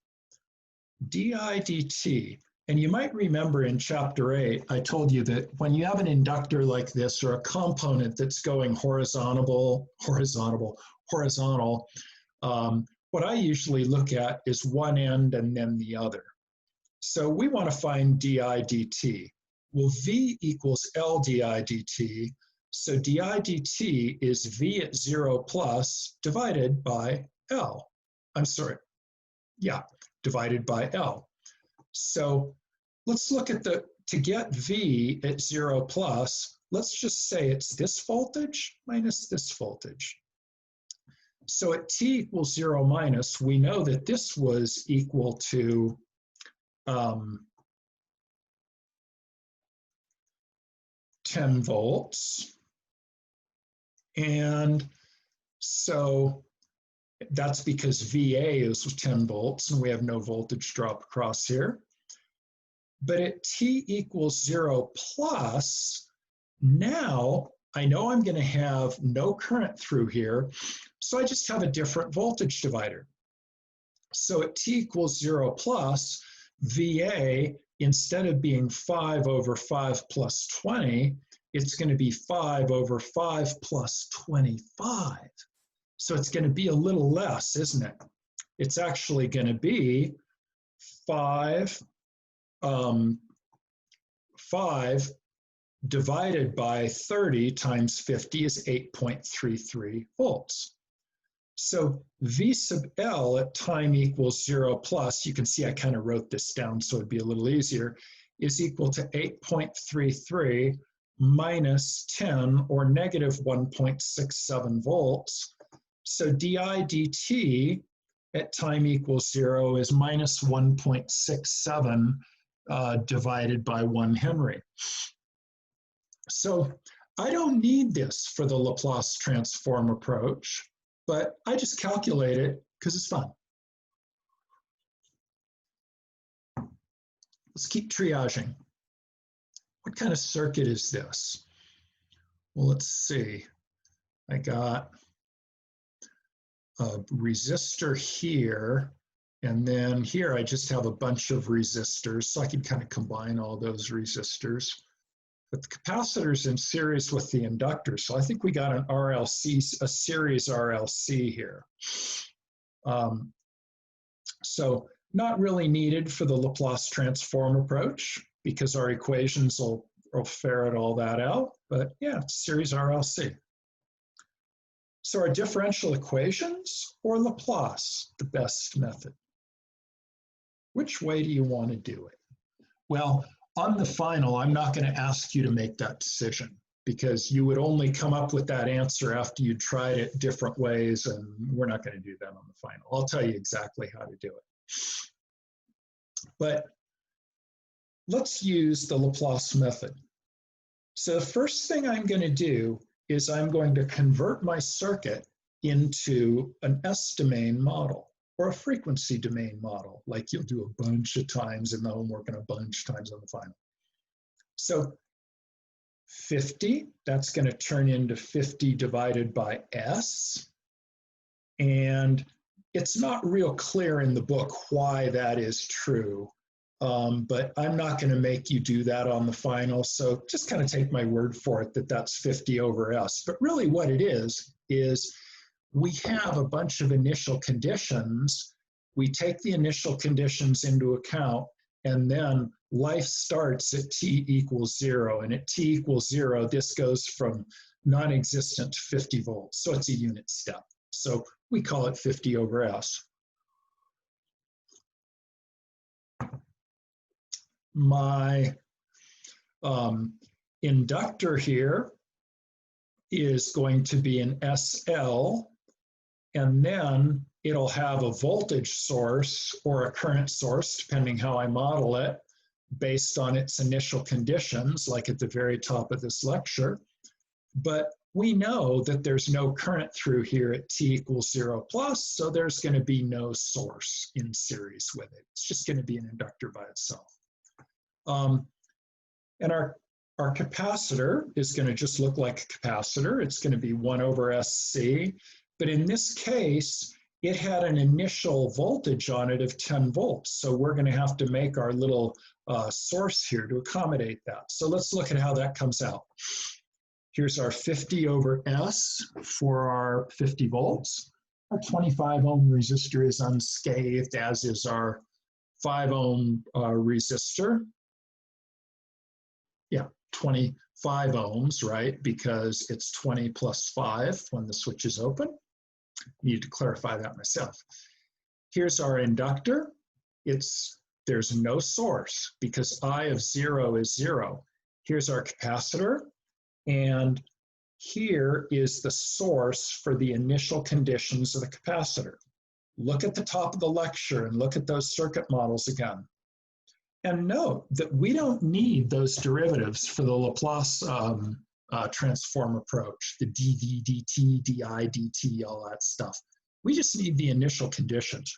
Di dt, And you might remember in chapter 8, I told you that when you have an inductor like this or a component that's going horizontal, what I usually look at is one end and then the other. So we want to find di dt. Well, v equals L di dt. So di dt is v at 0 plus divided by L. I'm sorry. Yeah, divided by L. So let's look at to get v at 0 plus, let's just say it's this voltage minus this voltage. So at t equals 0 minus, we know that this was equal to 10 volts. And so that's because VA is 10 volts and we have no voltage drop across here. But at t equals 0 plus, now I know I'm going to have no current through here, so I just have a different voltage divider. So at t equals 0 plus, VA, instead of being 5 over 5 plus 20, it's going to be 5 over 5 plus 25. So it's going to be a little less, isn't it? It's actually going to be 5 divided by 30 times 50 is 8.33 volts. So V sub L at time equals 0 plus, you can see I kind of wrote this down so it'd be a little easier, is equal to 8.33 minus 10, or negative 1.67 volts. So di dt at time equals 0 is minus 1.67 divided by 1 Henry. So I don't need this for the Laplace transform approach, but I just calculate it because it's fun. Let's keep triaging. What kind of circuit is this? Well, let's see. I got a resistor here, and then here I just have a bunch of resistors, so I can kind of combine all those resistors. But the capacitor's in series with the inductor, so I think we got an RLC, a series RLC here. So not really needed for the Laplace transform approach because our equations will ferret all that out, but yeah, it's series RLC. So are differential equations or Laplace the best method? Which way do you want to do it? Well, on the final, I'm not going to ask you to make that decision because you would only come up with that answer after you tried it different ways, and we're not going to do that on the final. I'll tell you exactly how to do it. But let's use the Laplace method. So the first thing I'm going to do is I'm going to convert my circuit into an S-domain model or a frequency domain model, like you'll do a bunch of times in the homework and a bunch of times on the final. So 50, that's going to turn into 50 divided by S. And it's not real clear in the book why that is true, but I'm not going to make you do that on the final, so just kind of take my word for it that that's 50 over S. But really what it is we have a bunch of initial conditions. We take the initial conditions into account, and then life starts at t equals 0. And at t equals 0, this goes from non-existent to 50 volts. So it's a unit step. So we call it 50 over S. My inductor here is going to be an SL, and then it'll have a voltage source or a current source, depending how I model it, based on its initial conditions, like at the very top of this lecture. But we know that there's no current through here at t equals 0 plus, so there's going to be no source in series with it. It's just going to be an inductor by itself. And our capacitor is going to just look like a capacitor. It's going to be 1 over SC. But in this case, it had an initial voltage on it of 10 volts. So we're going to have to make our little source here to accommodate that. So let's look at how that comes out. Here's our 50 over S for our 50 volts. Our 25 ohm resistor is unscathed, as is our 5 ohm resistor. Yeah, 25 ohms, right? Because it's 20 plus 5 when the switch is open. Need to clarify that myself. Here's our inductor. There's no source because I of 0 is 0. Here's our capacitor, and here is the source for the initial conditions of the capacitor. Look at the top of the lecture and look at those circuit models again. And note that we don't need those derivatives for the Laplace transform approach, the dv, dt, di, dt, all that stuff. We just need the initial conditions.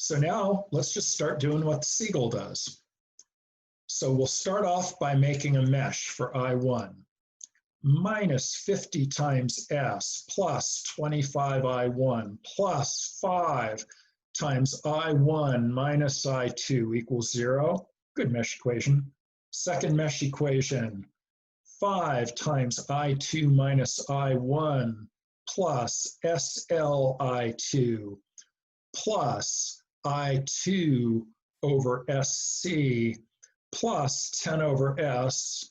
So now let's just start doing what the seagull does. So we'll start off by making a mesh for I1. Minus 50 times S plus 25I1 plus 5 times I1 minus I2 equals 0. Good mesh equation. Second mesh equation, 5 times I2 minus I1 plus SLI2 plus I2 over SC plus 10 over S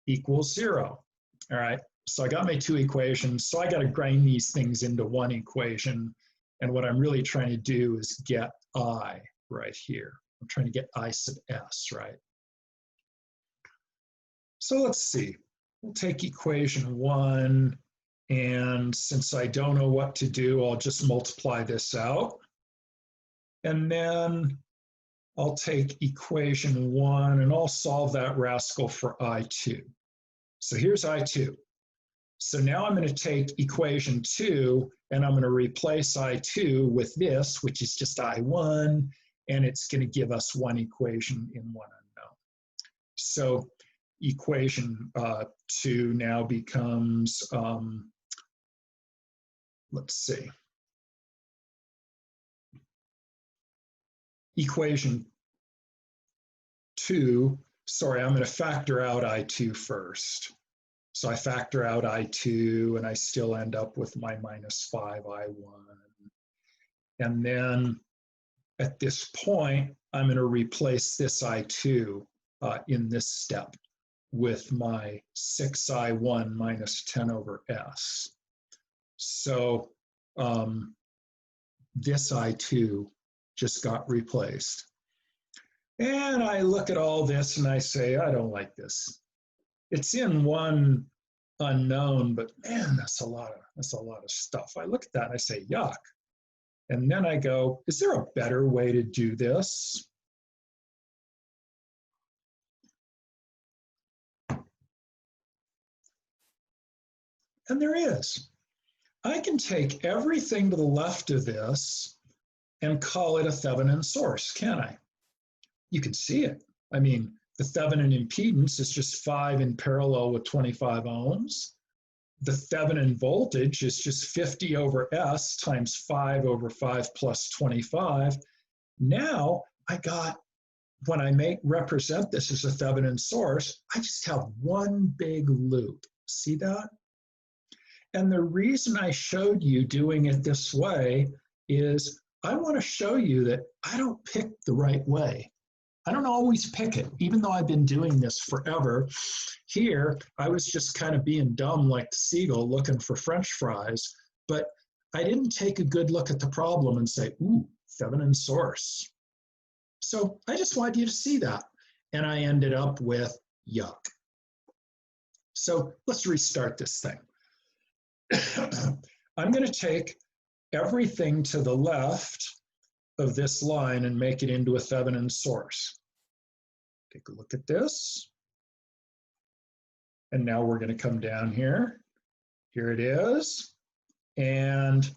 equals 0. All right, so I got my two equations, so I got to grind these things into one equation, and what I'm really trying to do is get I right here. I'm trying to get I sub S, right? So let's see. We'll take equation 1, and since I don't know what to do, I'll just multiply this out. And then I'll take equation 1, and I'll solve that rascal for I2. So here's I2. So now I'm going to take equation 2, and I'm going to replace I2 with this, which is just I1, and it's going to give us one equation in one unknown. So equation 2 now becomes, let's see, equation 2, sorry, I'm going to factor out I2 first. So I factor out I2, and I still end up with my minus 5I1. And then at this point, I'm going to replace this I2 in this step with my 6I1 minus 10 over S. So this I2 just got replaced. And I look at all this and I say, I don't like this. It's in one unknown, but man, that's a lot of stuff. I look at that and I say, yuck. And then I go, is there a better way to do this? And there is. I can take everything to the left of this and call it a Thevenin source, can't I? You can see it. I mean, the Thevenin impedance is just 5 in parallel with 25 ohms. The Thevenin voltage is just 50 over S times 5 over 5 plus 25. Now I got, when I represent this as a Thevenin source, I just have one big loop. See that? And the reason I showed you doing it this way is I want to show you that I don't pick the right way. I don't always pick it, even though I've been doing this forever. Here, I was just kind of being dumb like the seagull looking for French fries, but I didn't take a good look at the problem and say, ooh, Thevenin source. So I just wanted you to see that. And I ended up with yuck. So let's restart this thing. I'm going to take everything to the left of this line and make it into a Thevenin source. Take a look at this. And now we're going to come down here. Here it is. And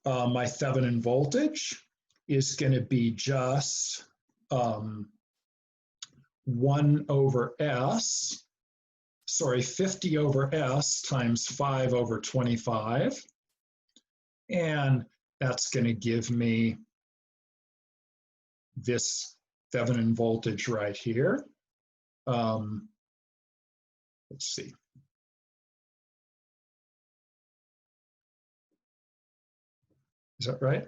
my Thevenin voltage is going to be just 1 over S, sorry, 50 over S times 5 over 25. And that's going to give me this Thevenin voltage right here. Let's see. Is that right?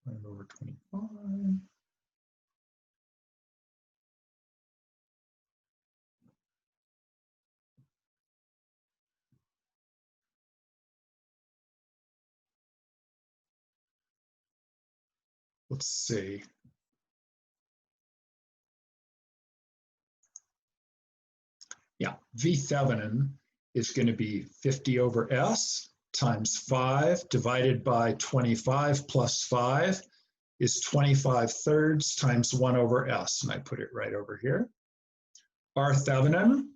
9/25. Let's see. Yeah, V Thevenin is going to be 50 over S times 5 divided by 25 plus 5 is 25 thirds times 1 over S. And I put it right over here. R Thevenin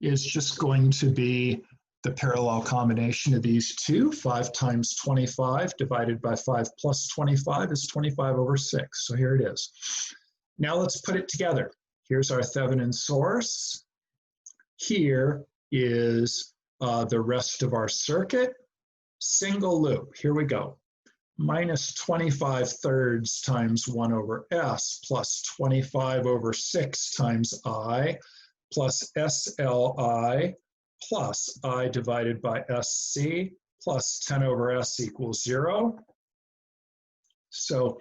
is just going to be the parallel combination of these two. 5 times 25 divided by 5 plus 25 is 25 over 6. So here it is. Now let's put it together. Here's our Thevenin source. Here is the rest of our circuit. Single loop. Here we go. Minus 25 thirds times 1 over S plus 25 over 6 times I plus SLI plus I divided by SC plus 10 over S equals 0. So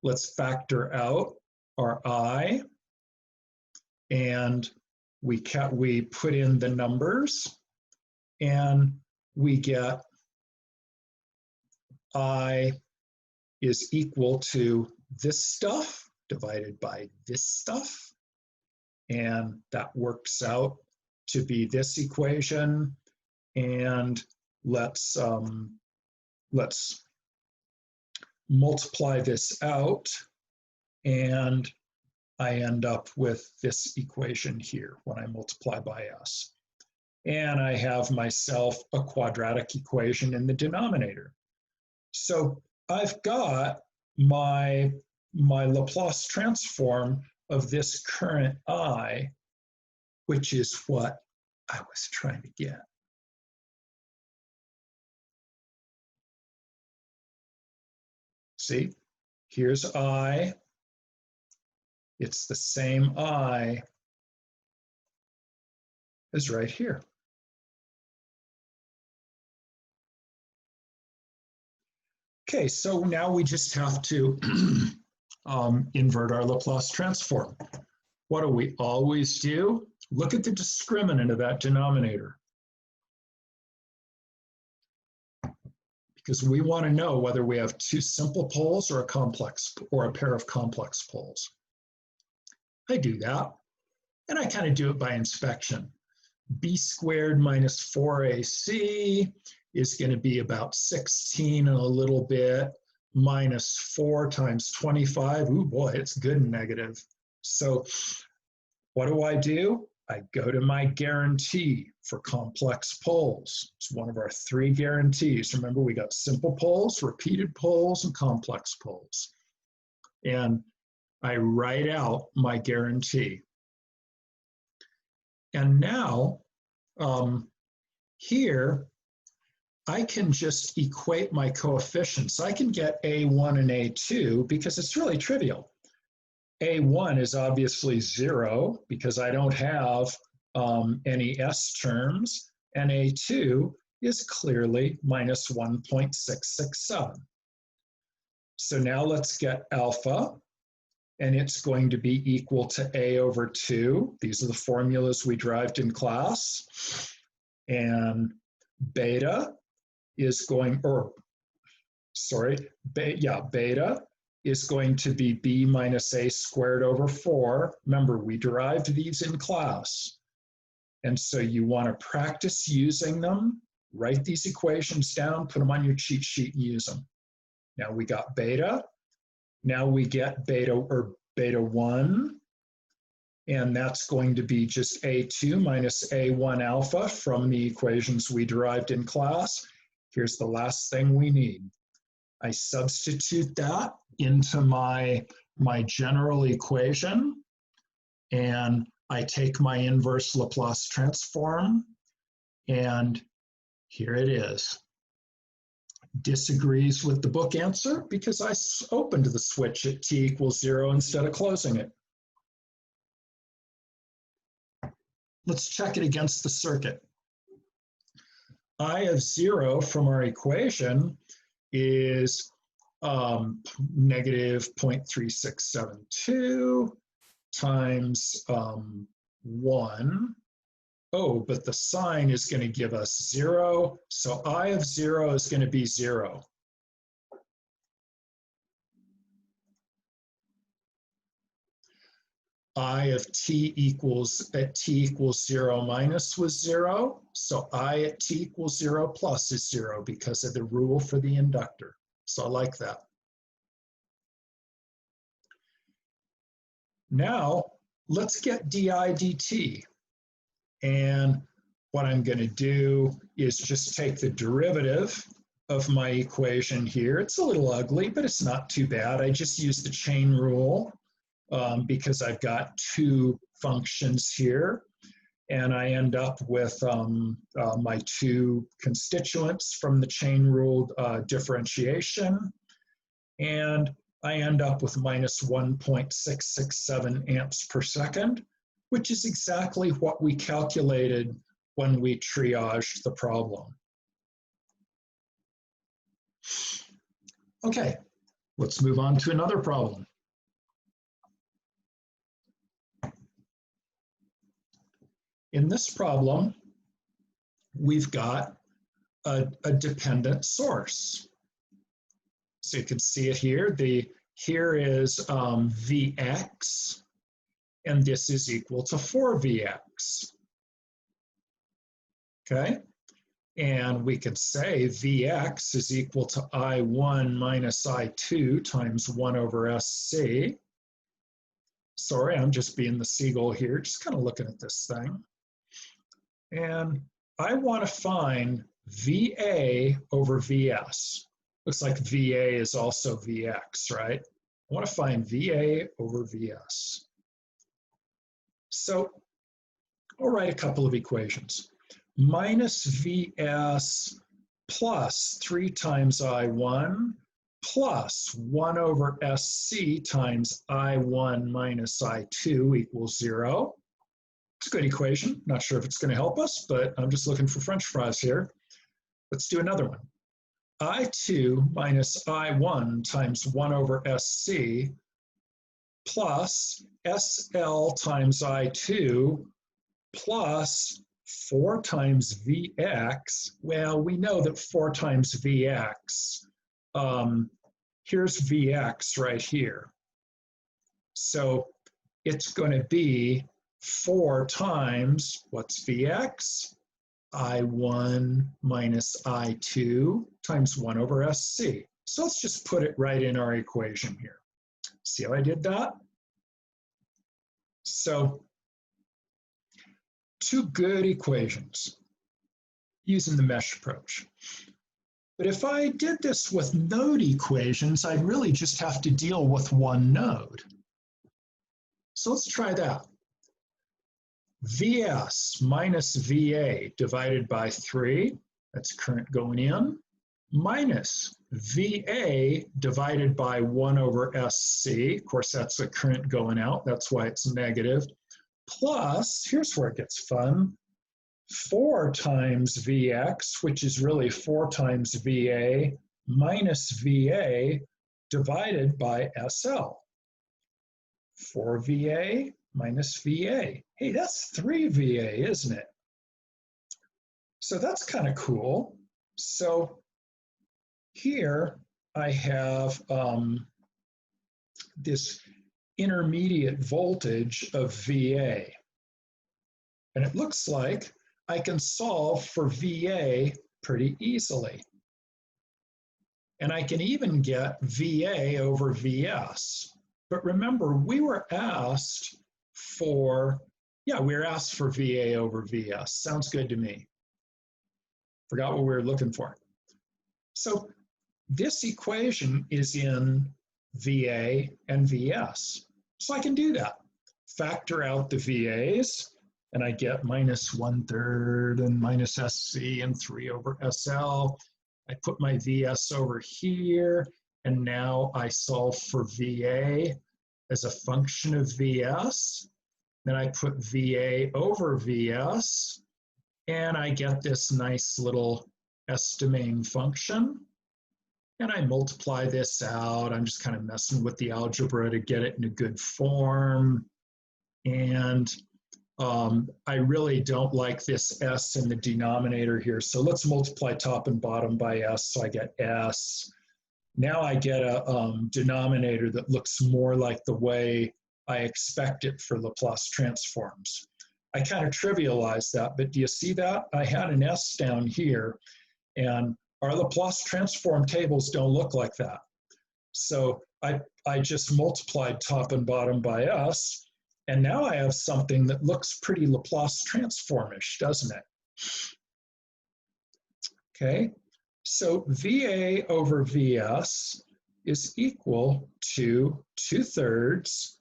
let's factor out our I, and we put in the numbers, and we get I is equal to this stuff divided by this stuff, and that works out to be this equation. And let's multiply this out, and I end up with this equation here when I multiply by S. And I have myself a quadratic equation in the denominator. So I've got my Laplace transform of this current I, which is what I was trying to get. See, here's I. It's the same I as right here. Okay, so now we just have to invert our Laplace transform. What do we always do? Look at the discriminant of that denominator. Because we want to know whether we have two simple poles or a complex, or a pair of complex poles. I do that, and I kind of do it by inspection. B squared minus 4AC is going to be about 16 and a little bit, minus 4 times 25. Ooh, boy, it's good and negative. So what do? I go to my guarantee for complex poles. It's one of our 3 guarantees. Remember, we got simple poles, repeated poles, and complex poles. And I write out my guarantee. And now, here, I can just equate my coefficients. I can get A1 and A2 because it's really trivial. A1 is obviously 0 because I don't have any S terms, and A2 is clearly minus 1.667. So now let's get alpha, and it's going to be equal to A over 2. These are the formulas we derived in class. And beta is going, beta is going to be B minus A squared over 4. Remember, we derived these in class. And so you want to practice using them, write these equations down, put them on your cheat sheet and use them. Now we got beta. Now we get beta 1, and that's going to be just A2 minus A1 alpha from the equations we derived in class. Here's the last thing we need. I substitute that into my general equation, and I take my inverse Laplace transform, and here it is. disagrees with the book answer because I opened the switch at t equals 0 instead of closing it. Let's check it against the circuit. I of 0 from our equation is negative 0.3672 times 1. Oh, but the sign is going to give us 0, so I of 0 is going to be 0. I of t equals, at t equals 0 minus was 0, so I at t equals 0 plus is 0 because of the rule for the inductor. So I like that. Now, let's get di dt. And what I'm going to do is just take the derivative of my equation here. It's a little ugly, but it's not too bad. I just use the chain rule because I've got two functions here. And I end up with my two constituents from the chain rule differentiation. And I end up with minus 1.667 amps per second, which is exactly what we calculated when we triaged the problem. Okay, let's move on to another problem. In this problem, we've got a dependent source. So you can see it here. Here is Vx, and this is equal to 4Vx. Okay, and we can say Vx is equal to I1 minus I2 times 1 over SC. Sorry, I'm just being the seagull here, just kind of looking at this thing. And I want to find VA over VS. Looks like VA is also VX, right? I want to find VA over VS. So I'll write a couple of equations. Minus VS plus 3 times I1 plus 1 over SC times I1 minus I2 equals 0. It's a good equation. Not sure if it's going to help us, but I'm just looking for French fries here. Let's do another one. I2 minus I1 times 1 over SC plus SL times I2 plus 4 times Vx. Well, we know that 4 times Vx, here's Vx right here. So it's going to be 4 times, what's Vx? I1 minus I2 times 1 over SC. So let's just put it right in our equation here. See how I did that? So, two good equations using the mesh approach. But if I did this with node equations, I'd really just have to deal with one node. So let's try that. Vs minus Va divided by 3, that's current going in, minus Va divided by 1 over Sc, of course that's the current going out, that's why it's negative, plus, here's where it gets fun, 4 times Vx, which is really 4 times Va, minus Va divided by Sl. 4 Va minus VA. Hey, that's 3 VA, isn't it? So that's kind of cool. So here I have this intermediate voltage of VA. And it looks like I can solve for VA pretty easily. And I can even get VA over VS. But remember, we were asked for, we were asked for VA over VS. Sounds good to me. Forgot what we were looking for. So this equation is in VA and VS. So I can do that. Factor out the VAs, and I get minus 1/3 and minus SC and 3 over SL. I put my Vs over here, and now I solve for Va as a function of Vs. Then I put Va over Vs, and I get this nice little S domain function. And I multiply this out. I'm just kind of messing with the algebra to get it in a good form. And I really don't like this S in the denominator here. So let's multiply top and bottom by S. So I get S. Now I get a denominator that looks more like the way I expect it for Laplace transforms. I kind of trivialized that, but do you see that? I had an S down here, and our Laplace transform tables don't look like that. So I just multiplied top and bottom by S, and now I have something that looks pretty Laplace transformish, doesn't it? Okay, so VA over VS is equal to 2/3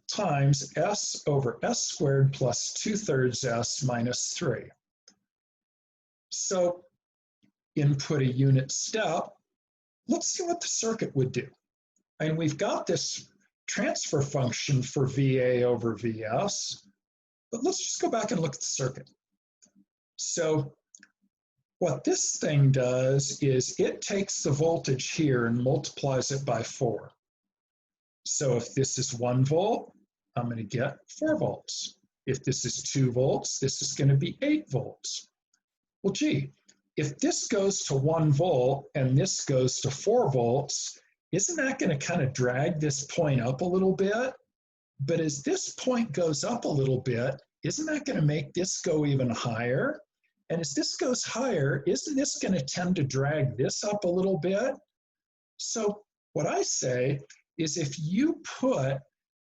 times S over S squared plus 2/3 S minus 3. So input a unit step. Let's see what the circuit would do. And we've got this transfer function for VA over VS, but let's just go back and look at the circuit. So what this thing does is it takes the voltage here and multiplies it by 4. So if this is 1 volt, I'm going to get 4 volts. If this is 2 volts, this is going to be 8 volts. Well, gee, if this goes to 1 volt and this goes to 4 volts, isn't that going to kind of drag this point up a little bit? But as this point goes up a little bit, isn't that going to make this go even higher? And as this goes higher, isn't this going to tend to drag this up a little bit? So what I say is if you put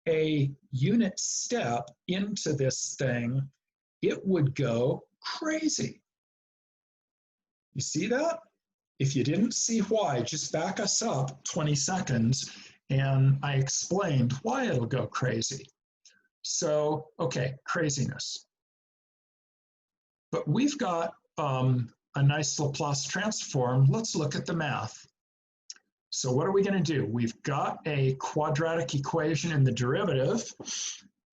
a unit step into this thing, it would go crazy. You see that? If you didn't see why, just back us up 20 seconds and I explained why it'll go crazy. So, okay, craziness. But we've got a nice Laplace transform. Let's look at the math. So what are we going to do? We've got a quadratic equation in the derivative.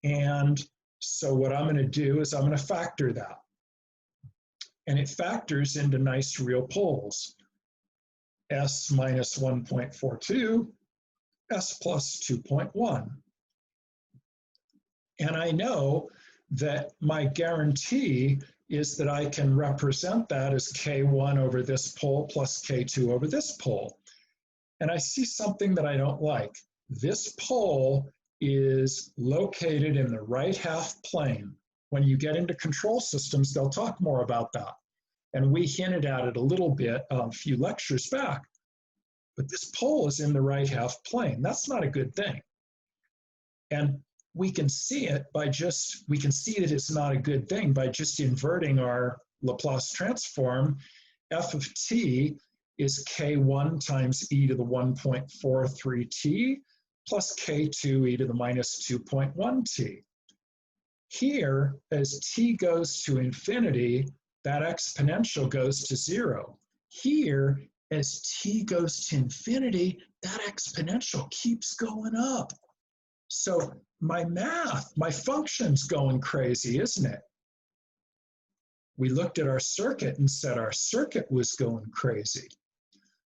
And so what I'm going to do is I'm going to factor that. And it factors into nice real poles. S minus 1.42, S plus 2.1. And I know that my guarantee is that I can represent that as K1 over this pole plus K2 over this pole. And I see something that I don't like. This pole is located in the right half plane. When you get into control systems, they'll talk more about that. And we hinted at it a little bit a few lectures back. But this pole is in the right half plane. That's not a good thing. And we can see it by we can see that it's not a good thing by just inverting our Laplace transform. F of t is k1 times e to the 1.43t plus k2 e to the minus 2.1t. Here, as t goes to infinity, that exponential goes to 0. Here, as t goes to infinity, that exponential keeps going up. So my math, my function's going crazy, isn't it? We looked at our circuit and said our circuit was going crazy.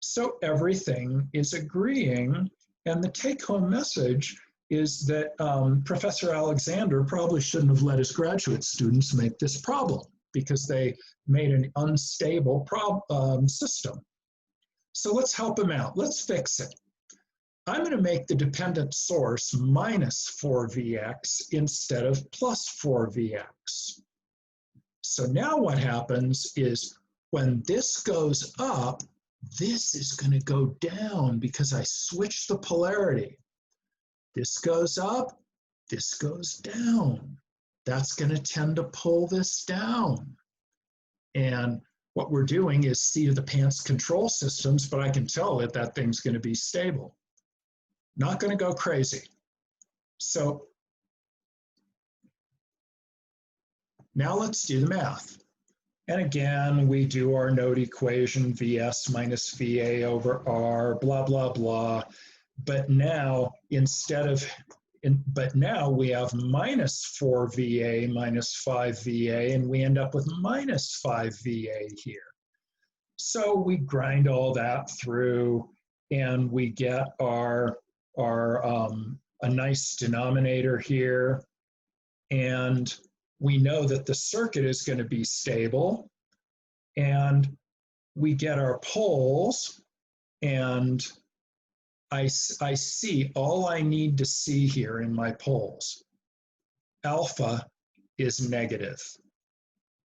So everything is agreeing, and the take-home message is that Professor Alexander probably shouldn't have let his graduate students make this problem because they made an unstable system. So let's help him out. Let's fix it. I'm going to make the dependent source minus 4Vx instead of plus 4Vx. So now what happens is when this goes up, this is going to go down because I switched the polarity. This goes up, this goes down. That's going to tend to pull this down. And what we're doing is seat of the pants control systems, but I can tell that that thing's going to be stable. Not going to go crazy. So now let's do the math. And again, we do our node equation, Vs minus Va over R, blah, blah, blah. But now, now we have minus 4Va minus 5Va, and we end up with minus 5Va here. So we grind all that through, and we get a nice denominator here. And we know that the circuit is going to be stable, and we get our poles, and I see all I need to see here in my poles. Alpha is negative,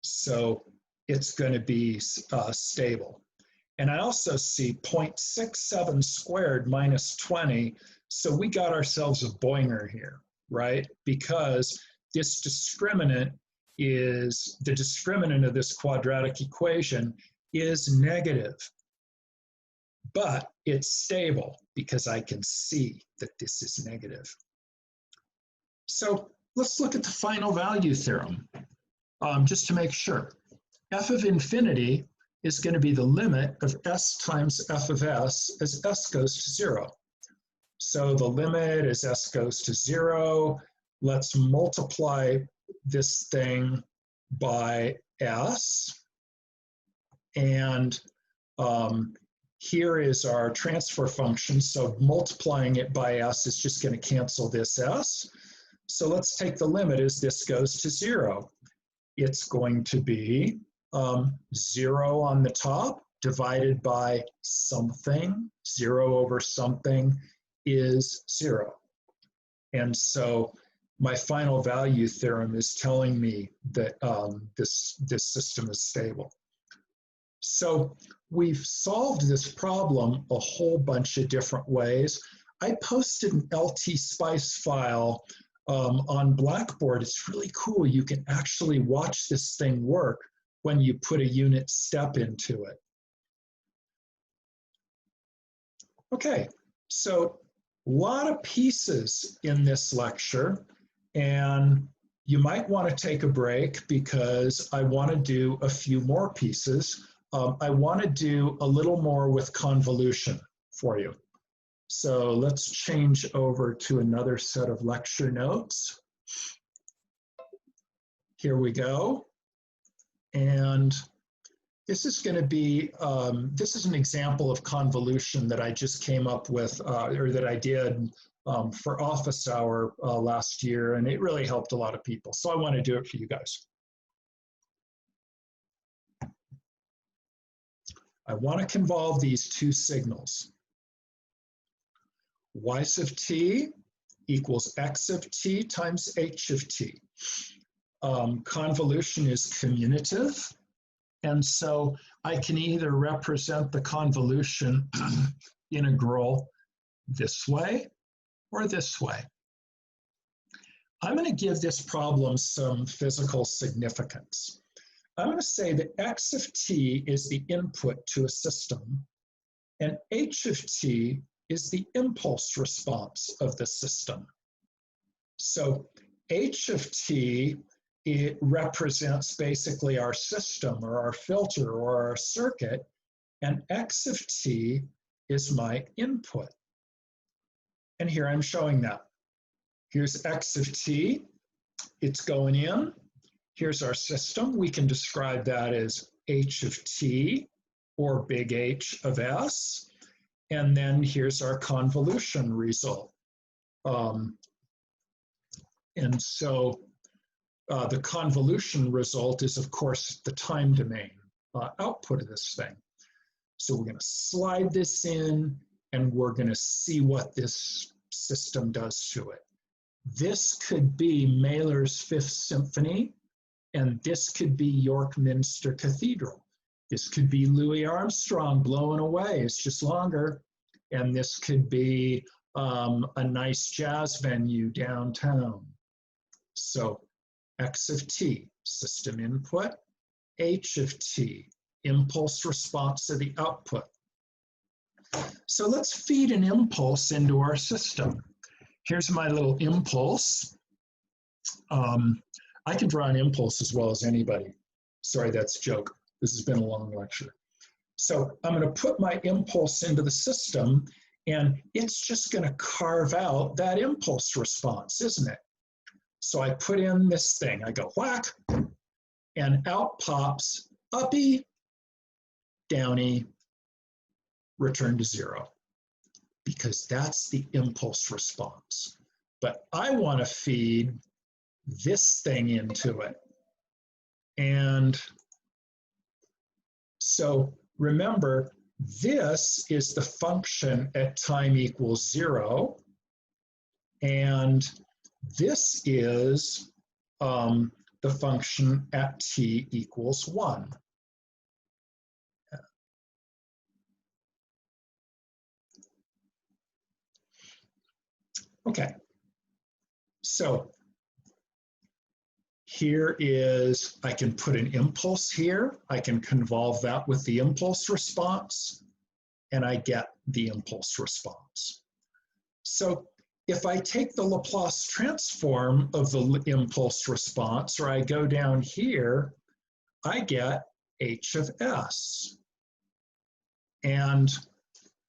so it's going to be stable. And I also see 0.67 squared minus 20, so we got ourselves a Boinger here, right? Because this discriminant is, the discriminant of this quadratic equation is negative. But it's stable because I can see that this is negative. So let's look at the final value theorem, just to make sure. F of infinity is going to be the limit of s times f of s as s goes to 0. So the limit is s goes to 0. Let's multiply this thing by s. And here is our transfer function. So multiplying it by s is just going to cancel this s. So let's take the limit as this goes to 0. It's going to be 0 on the top divided by something. 0 over something is 0. And so my final value theorem is telling me that this system is stable. So we've solved this problem a whole bunch of different ways. I posted an LT Spice file on Blackboard. It's really cool. You can actually watch this thing work when you put a unit step into it. Okay, so a lot of pieces in this lecture, and you might want to take a break because I want to do a few more pieces. I want to do a little more with convolution for you. So let's change over to another set of lecture notes. Here we go. And this is going to be, this is an example of convolution that I just came up with, or that I did for office hour last year, and it really helped a lot of people. So I want to do it for you guys. I want to convolve these two signals. Y sub t equals x of t times h of t. Convolution is commutative, and so I can either represent the convolution integral this way or this way. I'm going to give this problem some physical significance. I'm going to say that x of t is the input to a system, and h of t is the impulse response of the system. So h of t, it represents basically our system or our filter or our circuit, and x of t is my input. And here I'm showing that. Here's x of t, it's going in. Here's our system. We can describe that as h of t or big H of s. And then here's our convolution result. And so the convolution result is, of course, the time domain output of this thing. So we're going to slide this in, and we're going to see what this system does to it. This could be Mahler's Fifth Symphony, and this could be York Minster Cathedral. This could be Louis Armstrong blowing away. It's just longer. And this could be a nice jazz venue downtown. So x of t, system input, h of t, impulse response to the output. So let's feed an impulse into our system. Here's my little impulse. I can draw an impulse as well as anybody. Sorry, that's a joke. This has been a long lecture. So I'm going to put my impulse into the system, and it's just going to carve out that impulse response, isn't it? So I put in this thing. I go whack, and out pops uppy, downy, return to 0, because that's the impulse response. But I want to feed this thing into it. And so remember, this is the function at time equals 0, and this is the function at t equals 1. Okay, so here is, I can put an impulse here, I can convolve that with the impulse response, and I get the impulse response. So if I take the Laplace transform of the impulse response, or I go down here, I get h of s. And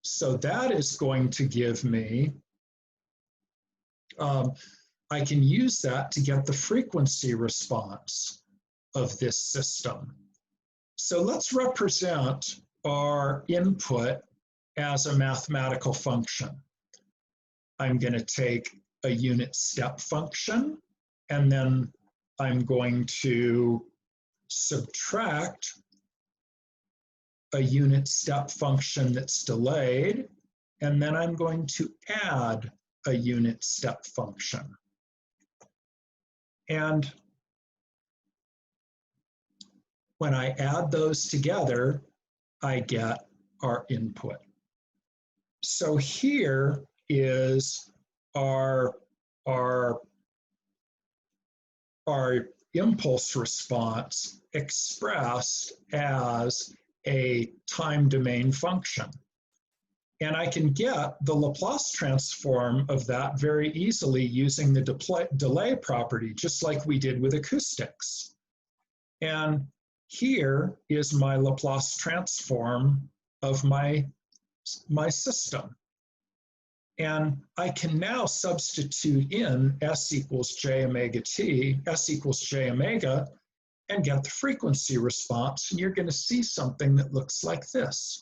so that is going to give me, I can use that to get the frequency response of this system. So let's represent our input as a mathematical function. I'm going to take a unit step function, and then I'm going to subtract a unit step function that's delayed, and then I'm going to add a unit step function. And when I add those together, I get our input. So here is our impulse response expressed as a time domain function. And I can get the Laplace transform of that very easily using the delay property, just like we did with acoustics. And here is my Laplace transform of my system. And I can now substitute in s equals j omega t, s equals j omega, and get the frequency response. And you're going to see something that looks like this.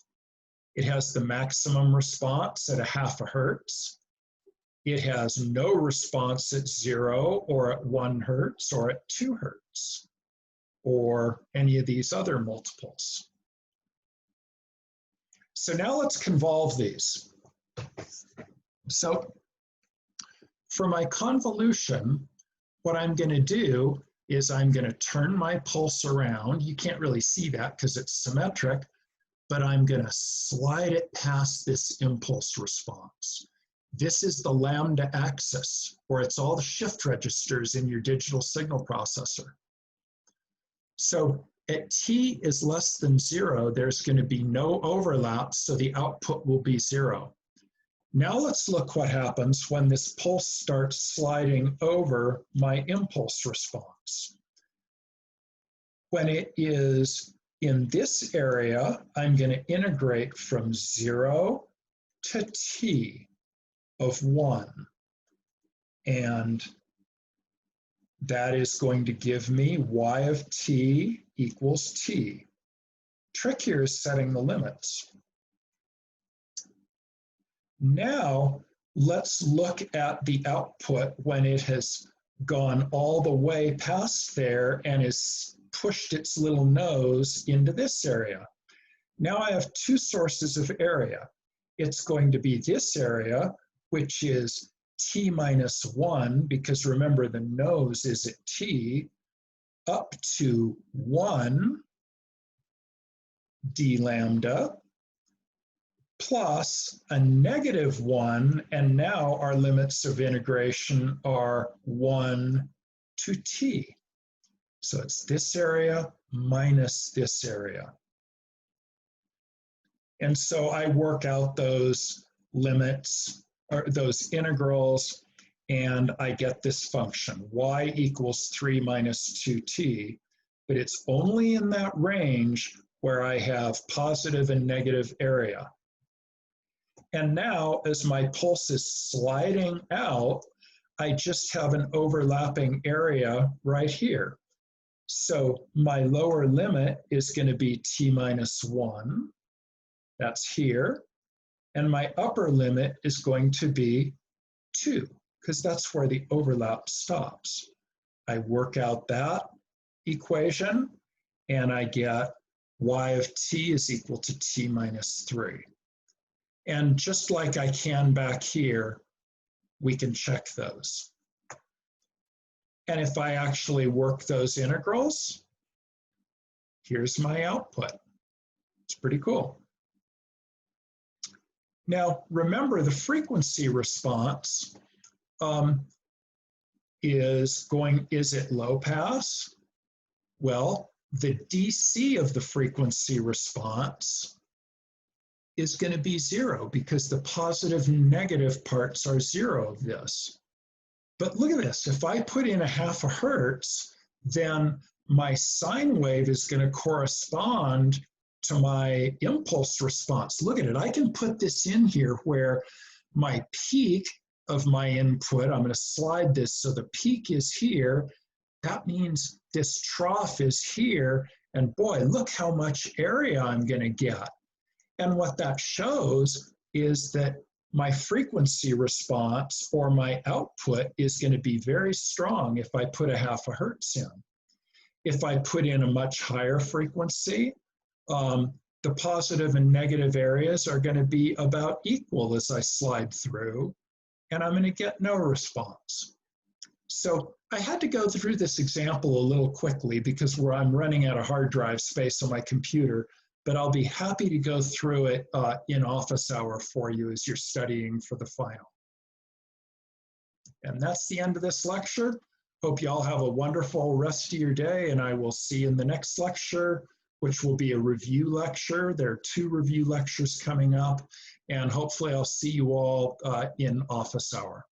It has the maximum response at 0.5 hertz. It has no response at 0 or at 1 hertz or at 2 hertz or any of these other multiples. So now let's convolve these. So for my convolution, what I'm going to do is I'm going to turn my pulse around. You can't really see that because it's symmetric, but I'm going to slide it past this impulse response. This is the lambda axis, or it's all the shift registers in your digital signal processor. So at t is less than 0, there's going to be no overlap, so the output will be 0. Now let's look what happens when this pulse starts sliding over my impulse response. When it is in this area, I'm going to integrate from 0 to t of 1. And that is going to give me y of t equals t. Trick here is setting the limits. Now, let's look at the output when it has gone all the way past there and has pushed its little nose into this area. Now I have two sources of area. It's going to be this area, which is t minus 1, because remember the nose is at t, up to 1 d lambda, plus a negative 1, and now our limits of integration are 1 to t. So it's this area minus this area. And so I work out those limits, or those integrals, and I get this function, y equals 3 minus 2t. but it's only in that range where I have positive and negative area. And now, as my pulse is sliding out, I just have an overlapping area right here. So my lower limit is going to be t minus 1. That's here. And my upper limit is going to be 2, because that's where the overlap stops. I work out that equation, and I get y of t is equal to t minus 3. And just like I can back here, we can check those. And if I actually work those integrals, here's my output. It's pretty cool. Now, remember the frequency response is it low pass? Well, the DC of the frequency response is going to be 0 because the positive and negative parts are 0 of this. But look at this, if I put in a half a hertz, then my sine wave is going to correspond to my impulse response. Look at it, I can put this in here where my peak of my input, I'm going to slide this so the peak is here. That means this trough is here, and boy, look how much area I'm going to get. And what that shows is that my frequency response or my output is going to be very strong if I put a half a hertz in. If I put in a much higher frequency, the positive and negative areas are going to be about equal as I slide through, and I'm going to get no response. So I had to go through this example a little quickly because I'm running out of hard drive space on my computer, but I'll be happy to go through it in office hour for you as you're studying for the final. And that's the end of this lecture. Hope you all have a wonderful rest of your day, and I will see you in the next lecture, which will be a review lecture. There are 2 review lectures coming up, and hopefully I'll see you all in office hour.